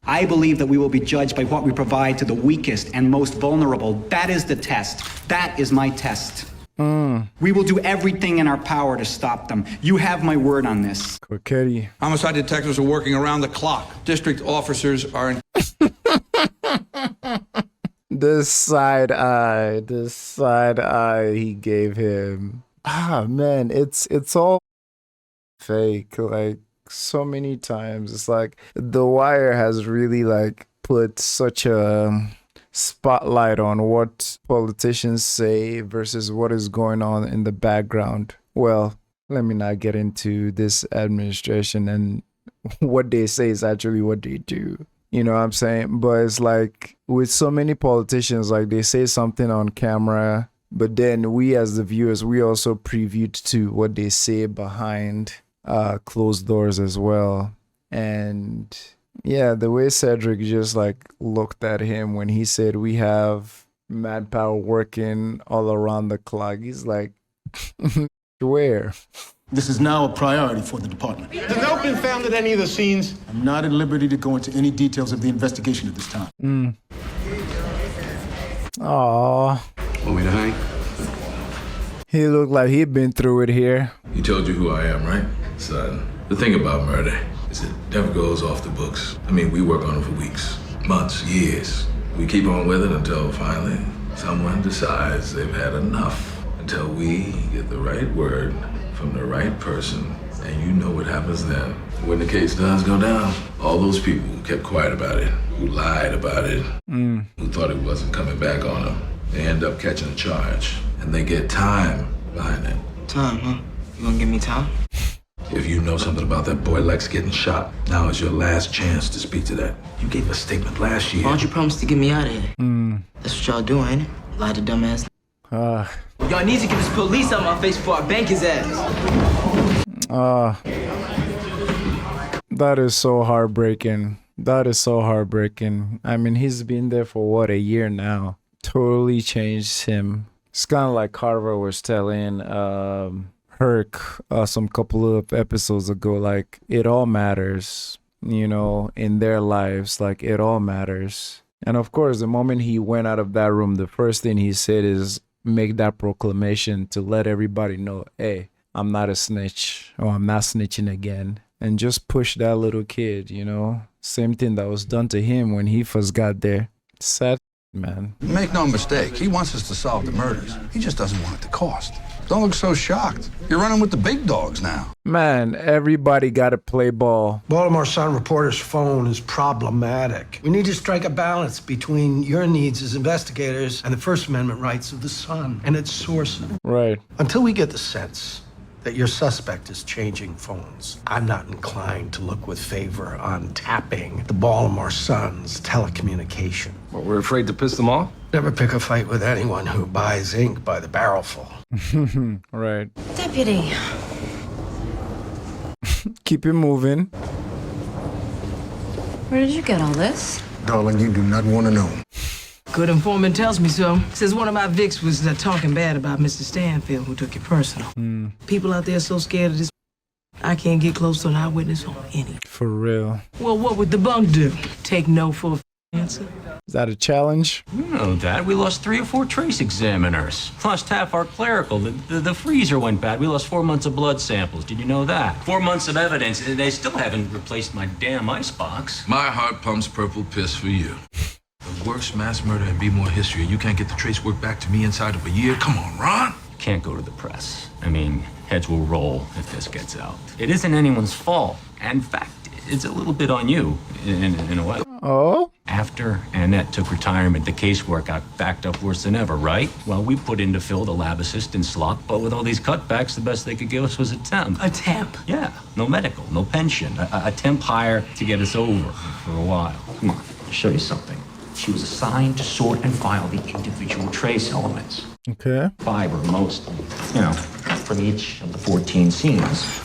I believe that we will be judged by what we provide to the weakest and most vulnerable. That is the test. That is my test. We will do everything in our power to stop them. You have my word on this. Coquetti. Homicide detectives are working around the clock. District officers are in... This side eye he gave him. Man, it's all fake. Like, so many times. It's like The Wire has really like put such a spotlight on what politicians say versus what is going on in the background. Well, let me not get into this administration and what they say is actually what they do. You know what I'm saying? But it's like with so many politicians, like they say something on camera, but then we as the viewers, we also previewed to what they say behind closed doors as well. And yeah, the way Cedric just like looked at him when he said we have manpower working all around the clock, he's like, where? This is now a priority for the department. Has no been found at any of the scenes? I'm not at liberty to go into any details of the investigation at this time. Aww. Want me to hang? He looked like he'd been through it here. He told you who I am, right? Son, the thing about murder is it never goes off the books. I mean, we work on it for weeks, months, years. We keep on with it until finally someone decides they've had enough. Until we get the right word from the right person, and you know what happens then. When the case does go down, all those people who kept quiet about it, who lied about it, who thought it wasn't coming back on them, they end up catching a charge, and they get time behind it. Time, huh? You gonna give me time? If you know something about that boy Lex getting shot, now is your last chance to speak to that. You gave a statement last year. Why don't you promise to get me out of here? That's what y'all doing, ain't it? Lie to dumbass. Y'all need to get this police out my face before I bank his ass. That is so heartbreaking. That is so heartbreaking. I mean, he's been there for what, a year now. Totally changed him. It's kind of like Carver was telling Herc some couple of episodes ago, like, it all matters, you know, in their lives. Like, it all matters. And of course, the moment he went out of that room, the first thing he said is make that proclamation to let everybody know, hey, I'm not a snitch, or I'm not snitching again. And just push that little kid, you know. Same thing that was done to him when he first got there. Sad man. Make no mistake, he wants us to solve the murders. He just doesn't want it to cost. Don't look so shocked. You're running with the big dogs now. Man, everybody got to play ball. Baltimore Sun reporter's phone is problematic. We need to strike a balance between your needs as investigators and the First Amendment rights of the Sun and its sources. Right. Until we get the sense that your suspect is changing phones, I'm not inclined to look with favor on tapping the Baltimore Sun's telecommunication. Well, we're afraid to piss them off? Never pick a fight with anyone who buys ink by the barrelful. Right. Deputy. Keep it moving. Where did you get all this? Darling, you do not want to know. Good informant tells me so. Says one of my Vicks was talking bad about Mr. Stanfield, who took it personal. People out there so scared of this, I can't get close to an eyewitness on any. For real. Well, what would the bunk do? Take no for an answer? Is that a challenge? You know, Dad, we lost 3 or 4 trace examiners. Lost half our clerical. The freezer went bad. We lost 4 months of blood samples. Did you know that? 4 months of evidence. They still haven't replaced my damn icebox. My heart pumps purple piss for you. The worst mass murder in B-more history. You can't get the trace work back to me inside of a year? Come on, Ron. Can't go to the press. I mean, heads will roll if this gets out. It isn't anyone's fault. In fact, it's a little bit on you, in a way. Oh? After Annette took retirement, the casework got backed up worse than ever, right? Well, we put in to fill the lab assistant slot, but with all these cutbacks, the best they could give us was a temp. A temp? Yeah, no medical, no pension. A temp hire to get us over for a while. Come on, I'll show you something. She was assigned to sort and file the individual trace elements. Okay. 5 or most, from each of the 14 scenes.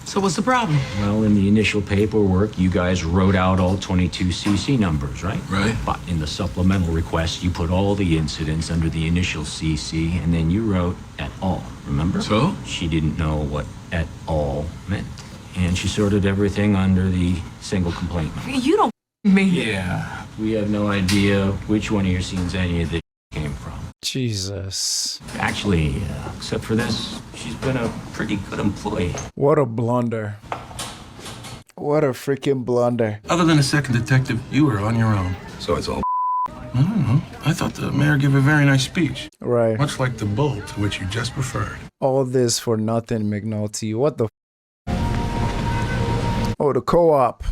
So what's the problem? Well, in the initial paperwork, you guys wrote out all 22 CC numbers, right? Right. But in the supplemental request, you put all the incidents under the initial CC, and then you wrote et al., remember? So? She didn't know what et al. Meant. And she sorted everything under the single complaint number. You don't mean. Yeah. We have no idea which one of your scenes any of this came from. Jesus. Actually, except for this, she's been a pretty good employee. What a blunder. What a freaking blunder. Other than a second detective, you were on your own. So it's all I don't know. I thought the mayor gave a very nice speech. Right. Much like the bull to which you just referred. All this for nothing, McNulty. What the Oh, the co-op.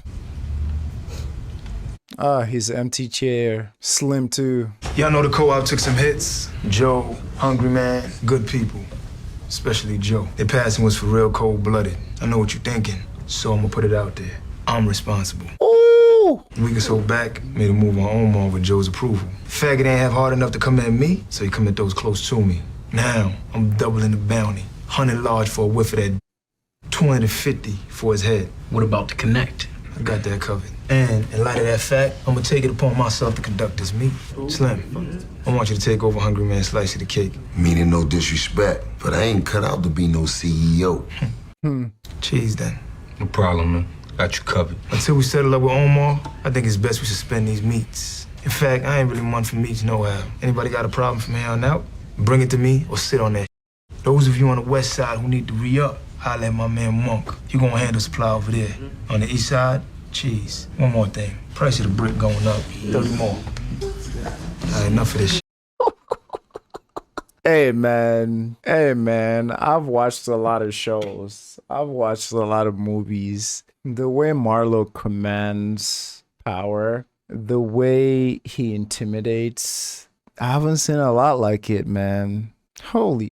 His empty chair. Slim too. Y'all know the co-op took some hits. Joe, Hungry Man, good people. Especially Joe. Their passing was for real cold-blooded. I know what you're thinking, so I'm gonna put it out there. I'm responsible. Ooh! A week or so back, made a move on Omar with Joe's approval. Faggot ain't have hard enough to come at me, so he come at those close to me. Now, I'm doubling the bounty. 100 large for a whiff of that, 20 to 50 for his head. What about the connect? I got that covered. And in light of that fact, I'm gonna take it upon myself to conduct this meet. Slim, I want you to take over Hungry Man's slice of the cake. Meaning no disrespect, but I ain't cut out to be no CEO. Cheese then. No problem, man. Got you covered. Until we settle up with Omar, I think it's best we suspend these meets. In fact, I ain't really one for meets nohow. Anybody got a problem from here on out? Bring it to me or sit on that. Those of you on the west side who need to re-up, holler at my man Monk. You gonna handle supply over there. On the east side, cheese. One more thing. Price of the brick going up. 30 more. All right, enough of this shit. Hey man, I've watched a lot of shows. I've watched a lot of movies. The way Marlo commands power, the way he intimidates, I haven't seen a lot like it, man. Holy,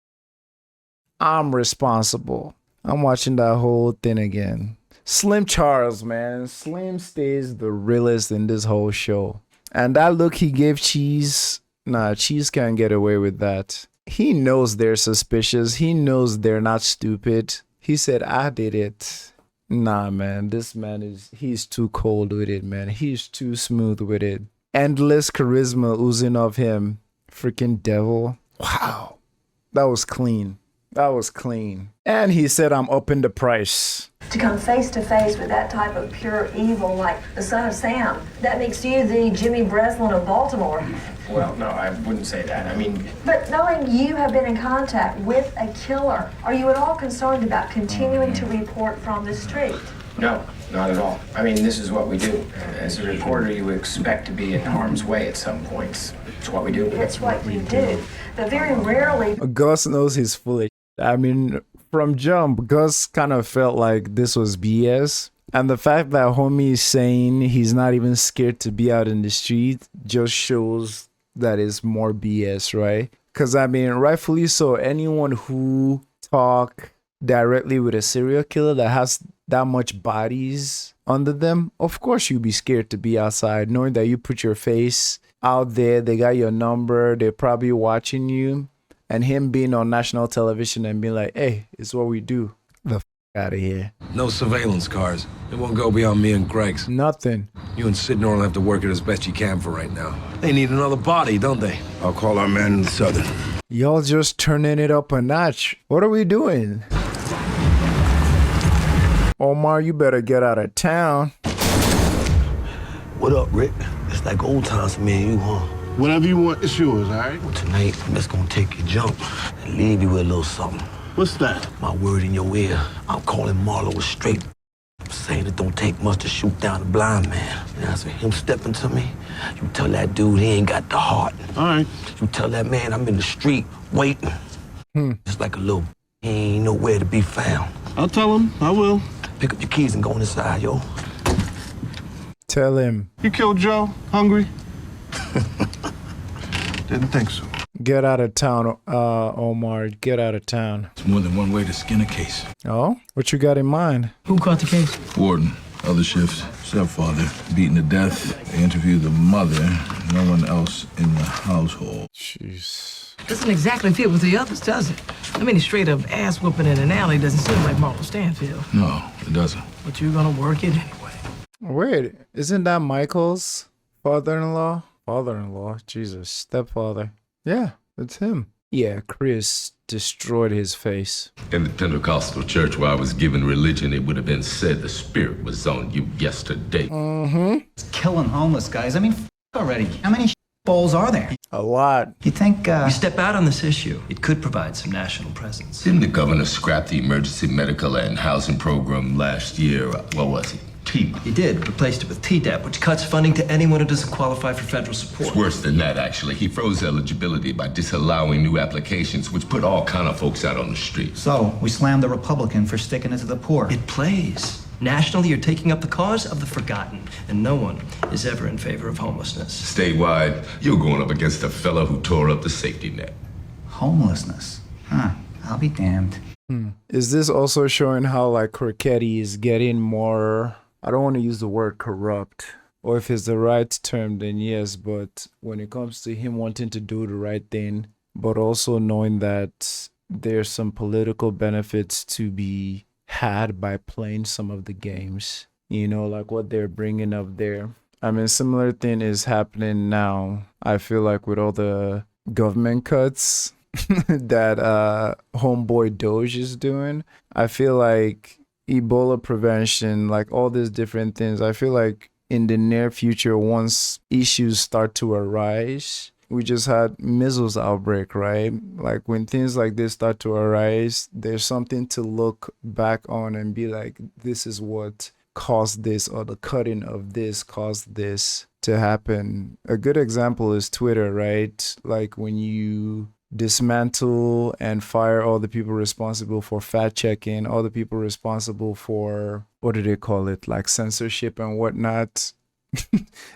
I'm responsible. I'm watching that whole thing again. Slim Charles, man. Slim stays the realest in this whole show. And that look he gave Cheese, nah, Cheese can't get away with that. He knows they're suspicious. He knows they're not stupid. He said, I did it. Nah, man, this man he's too cold with it, man. He's too smooth with it. Endless charisma oozing off him. Freaking devil. Wow. That was clean. That was clean. And he said, I'm upping the price. To come face to face with that type of pure evil like the son of Sam, that makes you the Jimmy Breslin of Baltimore. Well, no, I wouldn't say that. I mean... But knowing you have been in contact with a killer, are you at all concerned about continuing to report from the street? No, not at all. I mean, this is what we do. As a reporter, you expect to be in harm's way at some points. It's what we do. It's what you do. But very rarely. Gus knows he's full of. I mean, from jump, Gus kind of felt like this was BS. And the fact that homie is saying he's not even scared to be out in the street just shows that it's more BS, right? Because, I mean, rightfully so, anyone who talk directly with a serial killer that has that much bodies under them, of course you'd be scared to be outside, knowing that you put your face out there, they got your number, they're probably watching you, and him being on national television and being like, hey, it's what we do. The out of here. No surveillance cars. It won't go beyond me and Greg's. Nothing. You and Sidnor will have to work it as best you can for right now. They need another body, don't they? I'll call our man in the Southern. Y'all just turning it up a notch. What are we doing? Omar, you better get out of town. What up, Rick? It's like old times for me and you, huh? Whatever you want, it's yours, all right? Well, tonight, I'm just gonna take your jump and leave you with a little something. What's that? My word in your ear. I'm calling Marlo a straight. I'm saying it don't take much to shoot down a blind man. And as for him stepping to me, you tell that dude he ain't got the heart. All right. You tell that man I'm in the street waiting. Just like a little, he ain't nowhere to be found. I'll tell him. I will. Pick up your keys and go inside, yo. Tell him. You killed Joe? Hungry? Didn't think so. Get out of town, Omar. Get out of town. It's more than one way to skin a case. Oh? What you got in mind? Who caught the case? Warden, other shifts, stepfather, beaten to death. They interviewed the mother, no one else in the household. Jeez. Doesn't exactly fit with the others, does it? I mean, straight up ass whooping in an alley doesn't seem like Marlo Stanfield. No, it doesn't. But you're gonna work it anyway. Wait, isn't that Michael's father-in-law? Father-in-law? Jesus, stepfather. Yeah, it's him. Yeah, Chris destroyed his face. In the Pentecostal church where I was given religion, it would have been said the spirit was on you yesterday. Mm-hmm. Killing homeless guys. I mean, already. How many bowls are there? A lot. You think, You step out on this issue, it could provide some national presence. Didn't the governor scrap the emergency medical and housing program last year? What was it? TEEP. He did, replaced it with TDAP, which cuts funding to anyone who doesn't qualify for federal support. It's worse than that, actually. He froze eligibility by disallowing new applications, which put all kind of folks out on the street. So, we slammed the Republican for sticking it to the poor. It plays. Nationally, you're taking up the cause of the forgotten, and no one is ever in favor of homelessness. Statewide, you're going up against a fellow who tore up the safety net. Homelessness? Huh. I'll be damned. Is this also showing how, like, Crocetti is getting more... I don't want to use the word corrupt, or if it's the right term, then yes, but when it comes to him wanting to do the right thing, but also knowing that there's some political benefits to be had by playing some of the games, you know, like what they're bringing up there. I mean, similar thing is happening now, I feel like, with all the government cuts that homeboy Doge is doing. I feel like Ebola prevention, like all these different things, I feel like in the near future, once issues start to arise, we just had measles outbreak, right? Like when things like this start to arise, there's something to look back on and be like, this is what caused this, or the cutting of this caused this to happen. A good example is Twitter, right? Like when you dismantle and fire all the people responsible for fact checking, all the people responsible for, what do they call it, like censorship and whatnot.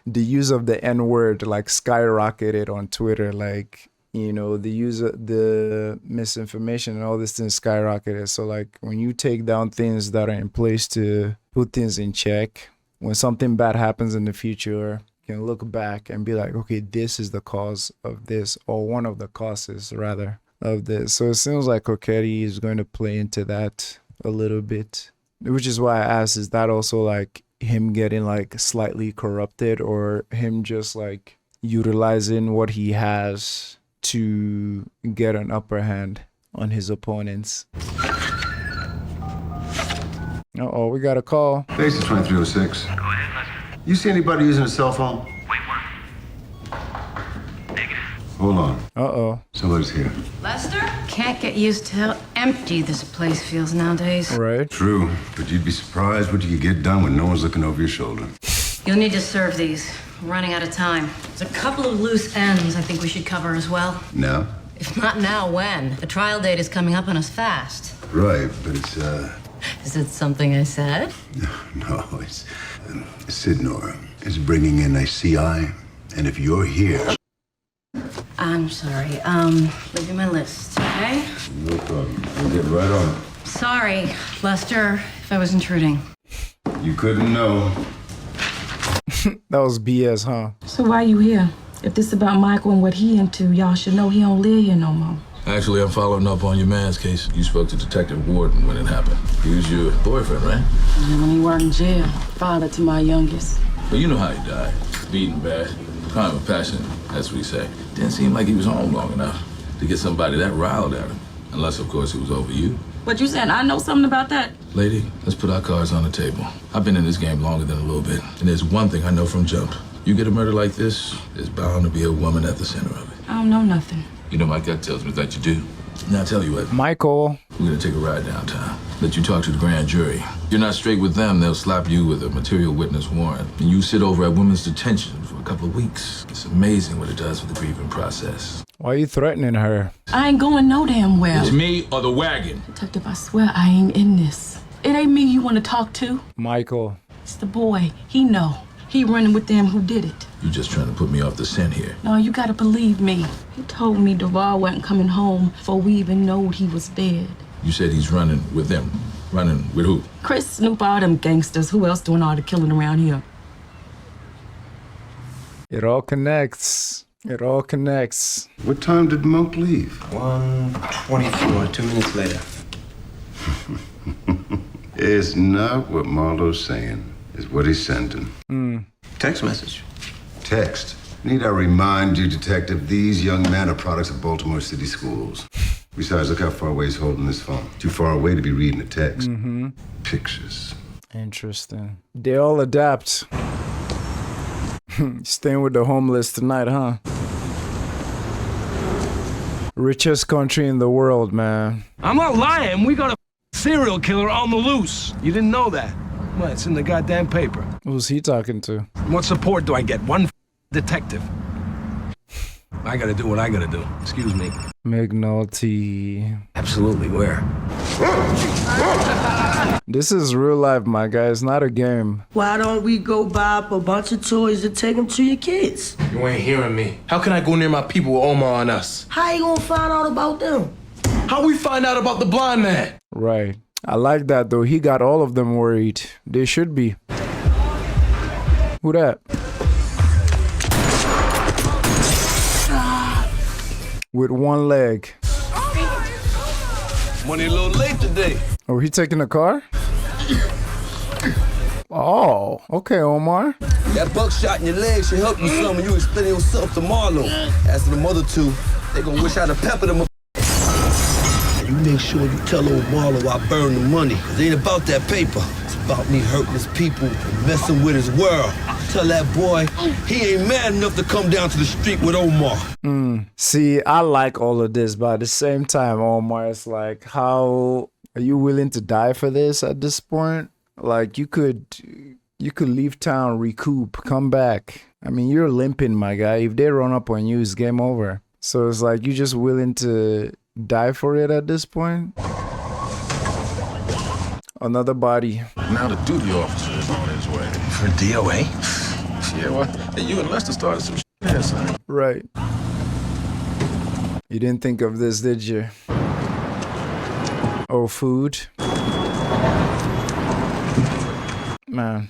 The use of the N-word like skyrocketed on Twitter, like, you know, the use of the misinformation and all these things skyrocketed. So like when you take down things that are in place to put things in check, when something bad happens in the future, can look back and be like, okay, this is the cause of this, or one of the causes rather of this. So it seems like Crocetti is going to play into that a little bit, which is why I asked, is that also like him getting like slightly corrupted, or him just like utilizing what he has to get an upper hand on his opponents? Uh-oh, we got a call. Base is 2306. You see anybody using a cell phone? Wait, what? Negative. Hold on. Uh-oh. Somebody's here. Lester? Can't get used to how empty this place feels nowadays. Right. True, but you'd be surprised what you could get done when no one's looking over your shoulder. You'll need to serve these. We're running out of time. There's a couple of loose ends I think we should cover as well. Now? If not now, when? The trial date is coming up on us fast. Right, but it's, Is it something I said? no, it's Sidnor is bringing in a CI, and if you're here... I'm sorry. Leave me my list, okay? No problem. We'll get right on it. Sorry, Lester, if I was intruding. You couldn't know. That was BS, huh? So why you here? If this about Michael and what he into, y'all should know he don't live here no more. Actually, I'm following up on your man's case. You spoke to Detective Warden when it happened. He was your boyfriend, right? And when he worked in jail, father to my youngest. But you know how he died. Beaten bad. Crime of passion, that's what he say. Didn't seem like he was home long enough to get somebody that riled at him. Unless, of course, it was over you. But you saying I know something about that? Lady, let's put our cards on the table. I've been in this game longer than a little bit, and there's one thing I know from jump. You get a murder like this, there's bound to be a woman at the center of it. I don't know nothing. You know, my gut tells me that you do. Now, I'll tell you what. Michael. We're gonna take a ride downtown. Let you talk to the grand jury. If you're not straight with them, they'll slap you with a material witness warrant. And you sit over at women's detention for a couple of weeks. It's amazing what it does for the grieving process. Why are you threatening her? I ain't going no damn well. It's me or the wagon. Detective, I swear I ain't in this. It ain't me you want to talk to. Michael. It's the boy. He know. He running with them who did it. You're just trying to put me off the scent here. No, you gotta believe me. He told me Duval wasn't coming home before we even knowed he was dead. You said he's running with them. Running with who? Chris, Snoop, all them gangsters. Who else doing all the killing around here? It all connects. It all connects. What time did Monk leave? 1:24, 2 minutes later. It's not what Marlowe's saying. It's what he's sending. Text message. Text. Need I remind you, Detective, these young men are products of Baltimore City schools. Besides, look how far away he's holding this phone. Too far away to be reading a text. Pictures. Interesting. They all adapt. Staying with the homeless tonight, huh? Richest country in the world, man. I'm not lying. We got a serial killer on the loose. You didn't know that? Well, it's in the goddamn paper. Who's he talking to? What support do I get? One detective. I gotta do what I gotta do. Excuse me. McNulty. Absolutely, where? This is real life, my guy. It's not a game. Why don't we go buy up a bunch of toys and take them to your kids? You ain't hearing me. How can I go near my people with Omar on us? How you gonna find out about them? How we find out about the blind man? Right. I like that, though. He got all of them worried. They should be. Who that? With one leg. Money a little late today. Oh, he taking a car? Oh, okay, Omar. That buckshot in your leg should help you some when you explain yourself to Marlo. As for the mother two, they gonna wish I'd have peppered them. You make sure you tell old Marlo I burned the money. It ain't about that paper. It's about me hurting his people and messing with his world. Tell that boy he ain't mad enough to come down to the street with Omar. See, I like all of this, but at the same time, Omar, it's like, how are you willing to die for this at this point? Like, you could leave town, recoup, come back. I mean, you're limping, my guy. If they run up on you, it's game over. So it's like, you just willing to die for it at this point? Another body. Now the duty officer is on his way. For DOA? Yeah, well, hey, you and Lester started some shit there, son. Right. You didn't think of this, did you? Oh, food. Man.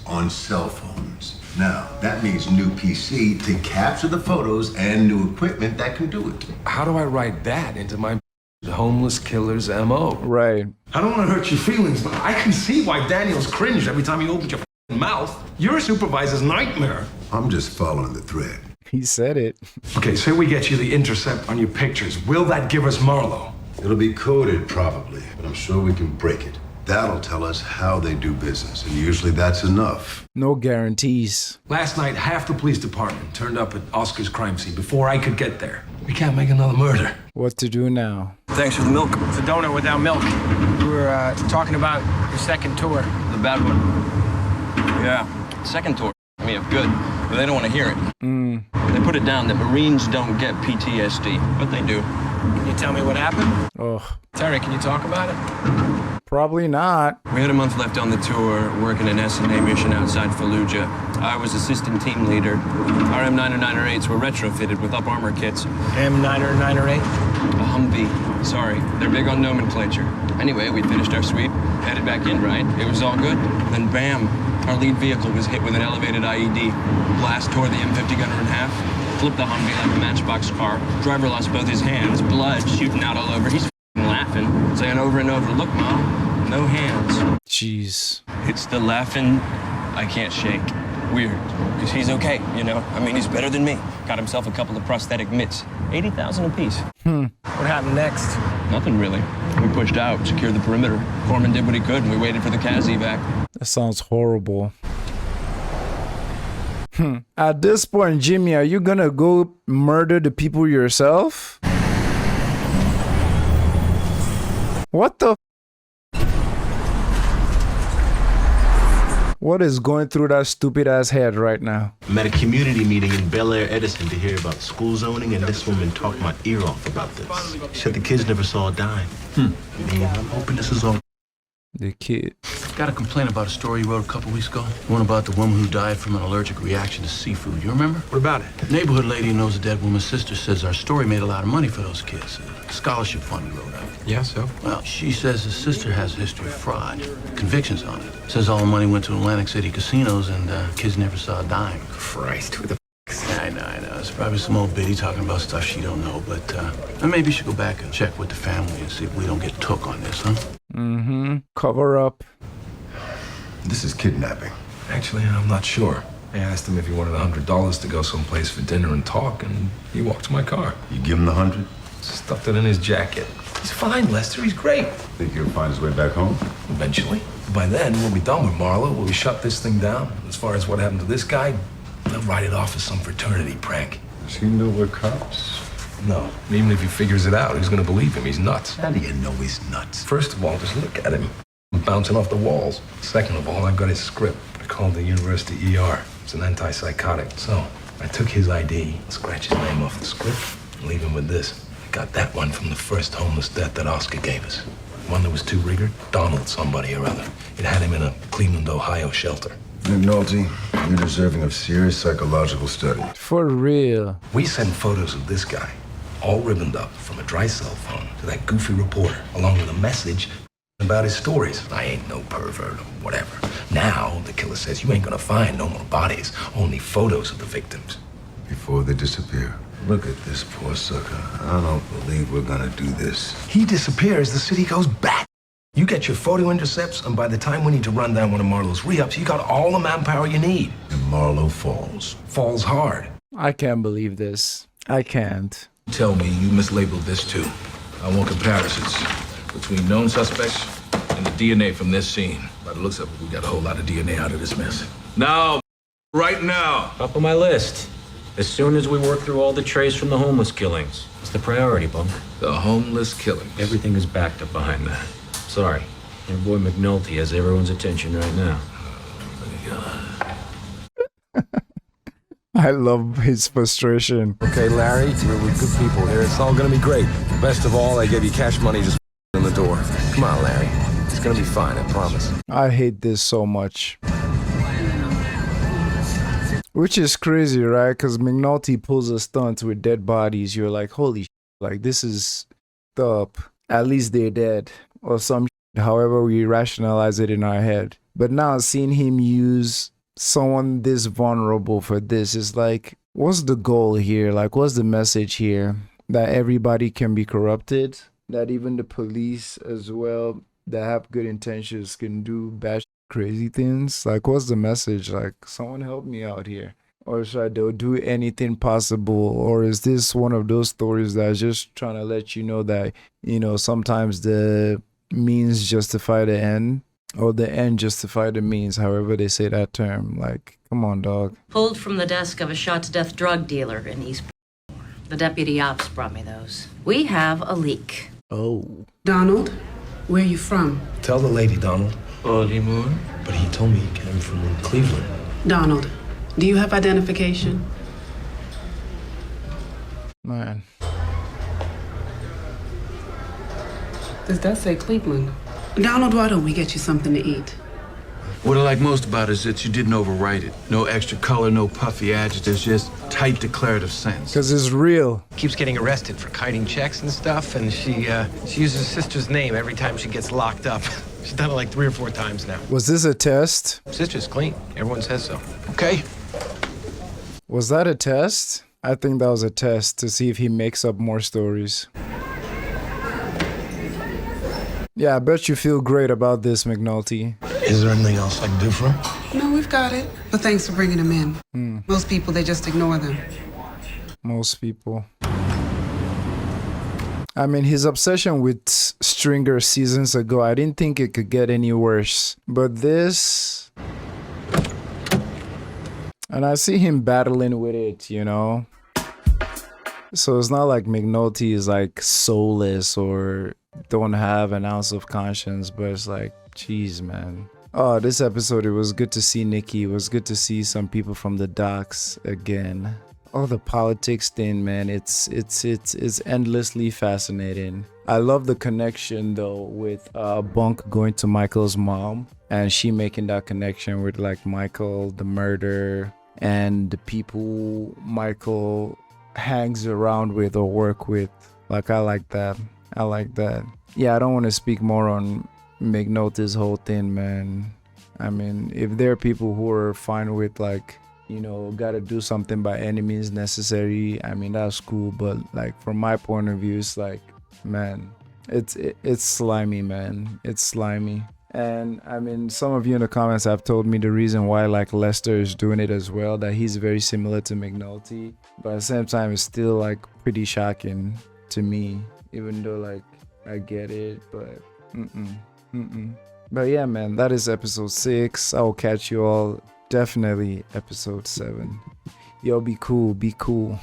On cell phones. Now, that means new PC to capture the photos and new equipment that can do it. How do I write that into my homeless killer's MO? Right. I don't want to hurt your feelings, but I can see why Daniel's cringed every time you open your mouth. You're a supervisor's nightmare. I'm just following the thread. He said it. Okay, say we get you the intercept on your pictures. Will that give us Marlo? It'll be coded, probably, but I'm sure we can break it. That'll tell us how they do business, and usually that's enough. No guarantees. Last night, half the police department turned up at Oscar's crime scene before I could get there. We can't make another murder. What to do now? Thanks for the milk. It's a donut without milk. We were talking about your second tour. The bad one. Yeah. Second tour. I mean, good, but they don't want to hear it. They put it down that Marines don't get PTSD, but they do. Can you tell me what happened? Oh. Terry, can you talk about it? Probably not. We had a month left on the tour, working an S&A mission outside Fallujah. I was assistant team leader. Our M90908s were retrofitted with up armor kits. M90908? A Humvee. Sorry, they're big on nomenclature. Anyway, we finished our sweep, headed back in, right? It was all good. Then bam, our lead vehicle was hit with an elevated IED. Blast tore the M50 gunner in half. Flipped the Humvee like a matchbox car. Driver lost both his hands, blood shooting out all over. He's laughing, saying over and over, "Look, Mom, no hands." Jeez. It's the laughing I can't shake. Weird, because he's okay, you know? I mean, he's better than me. Got himself a couple of prosthetic mitts. 80,000 apiece. What happened next? Nothing really. We pushed out, secured the perimeter. Corman did what he could, and we waited for the CAS evac. That sounds horrible. At this point, Jimmy, are you gonna go murder the people yourself? What the? What is going through that stupid ass head right now? I'm at a community meeting in Bel Air, Edison, to hear about school zoning, and this woman talked my ear off about this. She said the kids never saw a dime. Man, I'm hoping this is all. The kid. Got a complaint about a story you wrote a couple weeks ago. One about the woman who died from an allergic reaction to seafood. You remember? What about it? Neighborhood lady who knows the dead woman's sister says our story made a lot of money for those kids. A scholarship fund we wrote out. Yeah, so? Well, she says the sister has a history of fraud. Convictions on it. Says all the money went to Atlantic City casinos and kids never saw a dime. Christ, who the I know. It's probably some old biddy talking about stuff she don't know, but maybe you should go back and check with the family and see if we don't get took on this, huh? Cover up. This is kidnapping. Actually, I'm not sure. I asked him if he wanted $100 to go someplace for dinner and talk, and he walked to my car. You give him the 100? Stuffed it in his jacket. He's fine, Lester. He's great. Think he'll find his way back home? Eventually. By then, we'll be done with Marlowe. We'll shut this thing down. As far as what happened to this guy, they'll write it off as some fraternity prank. Does he know we're cops? No. Even if he figures it out, who's gonna believe him? He's nuts. How do you know he's nuts? First of all, just look at him. Bouncing off the walls. Second of all, I've got his script. I called the university ER. It's an antipsychotic. So I took his ID, scratched his name off the script, and leave him with this. I got that one from the first homeless death that Oscar gave us. One that was too rigid, Donald somebody or other. It had him in a Cleveland, Ohio shelter. McNulty, you're deserving of serious psychological study. For real. We sent photos of this guy, all ribboned up, from a dry cell phone to that goofy reporter, along with a message about his stories. I ain't no pervert or whatever. Now, the killer says you ain't gonna find no more bodies, only photos of the victims. Before they disappear. Look at this poor sucker. I don't believe we're gonna do this. He disappears, the city goes back. You get your photo intercepts, and by the time we need to run down one of Marlowe's re-ups, you got all the manpower you need. And Marlowe falls. Falls hard. I can't believe this. I can't. Tell me you mislabeled this too. I want comparisons between known suspects and the DNA from this scene. By the looks of it, we got a whole lot of DNA out of this mess. Now, right now. Top of my list. As soon as we work through all the trace from the homeless killings. It's the priority, Bunk. The homeless killings. Everything is backed up behind that. Sorry. Your boy McNulty has everyone's attention right now. I love his frustration. Okay, Larry, we're good people here. It's all gonna be great. Best of all, I gave you cash money just in the door. Come on, Larry. It's gonna be fine, I promise. I hate this so much. Which is crazy, right? Because McNulty pulls a stunt with dead bodies. You're like, holy shit, like this is up. At least they're dead. Or some shit, however we rationalize it in our head. But now seeing him use someone this vulnerable for this is like, what's the goal here? Like, what's the message here? That everybody can be corrupted? That even the police as well that have good intentions can do bad crazy things? Like, what's the message? Like, someone help me out here. Or should I do anything possible? Or is this one of those stories that's just trying to let you know that, you know, sometimes the means justify the end, or the end justify the means, however they say that term. Like, come on, dog. Pulled from the desk of a shot-to-death drug dealer in East Baltimore. The deputy ops brought me those. We have a leak. Oh. Donald, where you from? Tell the lady, Donald. Baltimore. But he told me he came from Cleveland. Donald, do you have identification? Man. Does that say Cleveland? Donald, why don't we get you something to eat? What I like most about it is that you didn't overwrite it. No extra color, no puffy adjectives, just tight declarative sentence. Because it's real. Keeps getting arrested for kiting checks and stuff, and she uses her sister's name every time she gets locked up. She's done it like 3 or 4 times now. Was this a test? Sister's clean. Everyone says so. Okay. Was that a test? I think that was a test to see if he makes up more stories. Yeah, I bet you feel great about this, McNulty. Is there anything else I can do for him? No, we've got it. But thanks for bringing them in. Most people, they just ignore them. Most people. I mean, his obsession with Stringer seasons ago, I didn't think it could get any worse. But this... And I see him battling with it, you know? So it's not like McNulty is like soulless or don't have an ounce of conscience, but it's like, jeez, man. Oh, this episode, it was good to see Nikki. It was good to see some people from the docks again. Oh, the politics thing, man, it's endlessly fascinating. I love the connection though with Bunk going to Michael's mom and she making that connection with like Michael, the murder, and the people Michael hangs around with or work with. Like, I like that. I like that. Yeah, I don't want to speak more on McNulty's whole thing, man. I mean, if there are people who are fine with like, you know, gotta do something by any means necessary, I mean, that's cool. But like, from my point of view, it's like, man, it's slimy, man. It's slimy. And I mean, some of you in the comments have told me the reason why like Lester is doing it as well, that he's very similar to McNulty, but at the same time it's still like pretty shocking to me, even though like I get it, but but yeah, man, that is episode 6. I will catch you all definitely episode 7. Yo, be cool, be cool.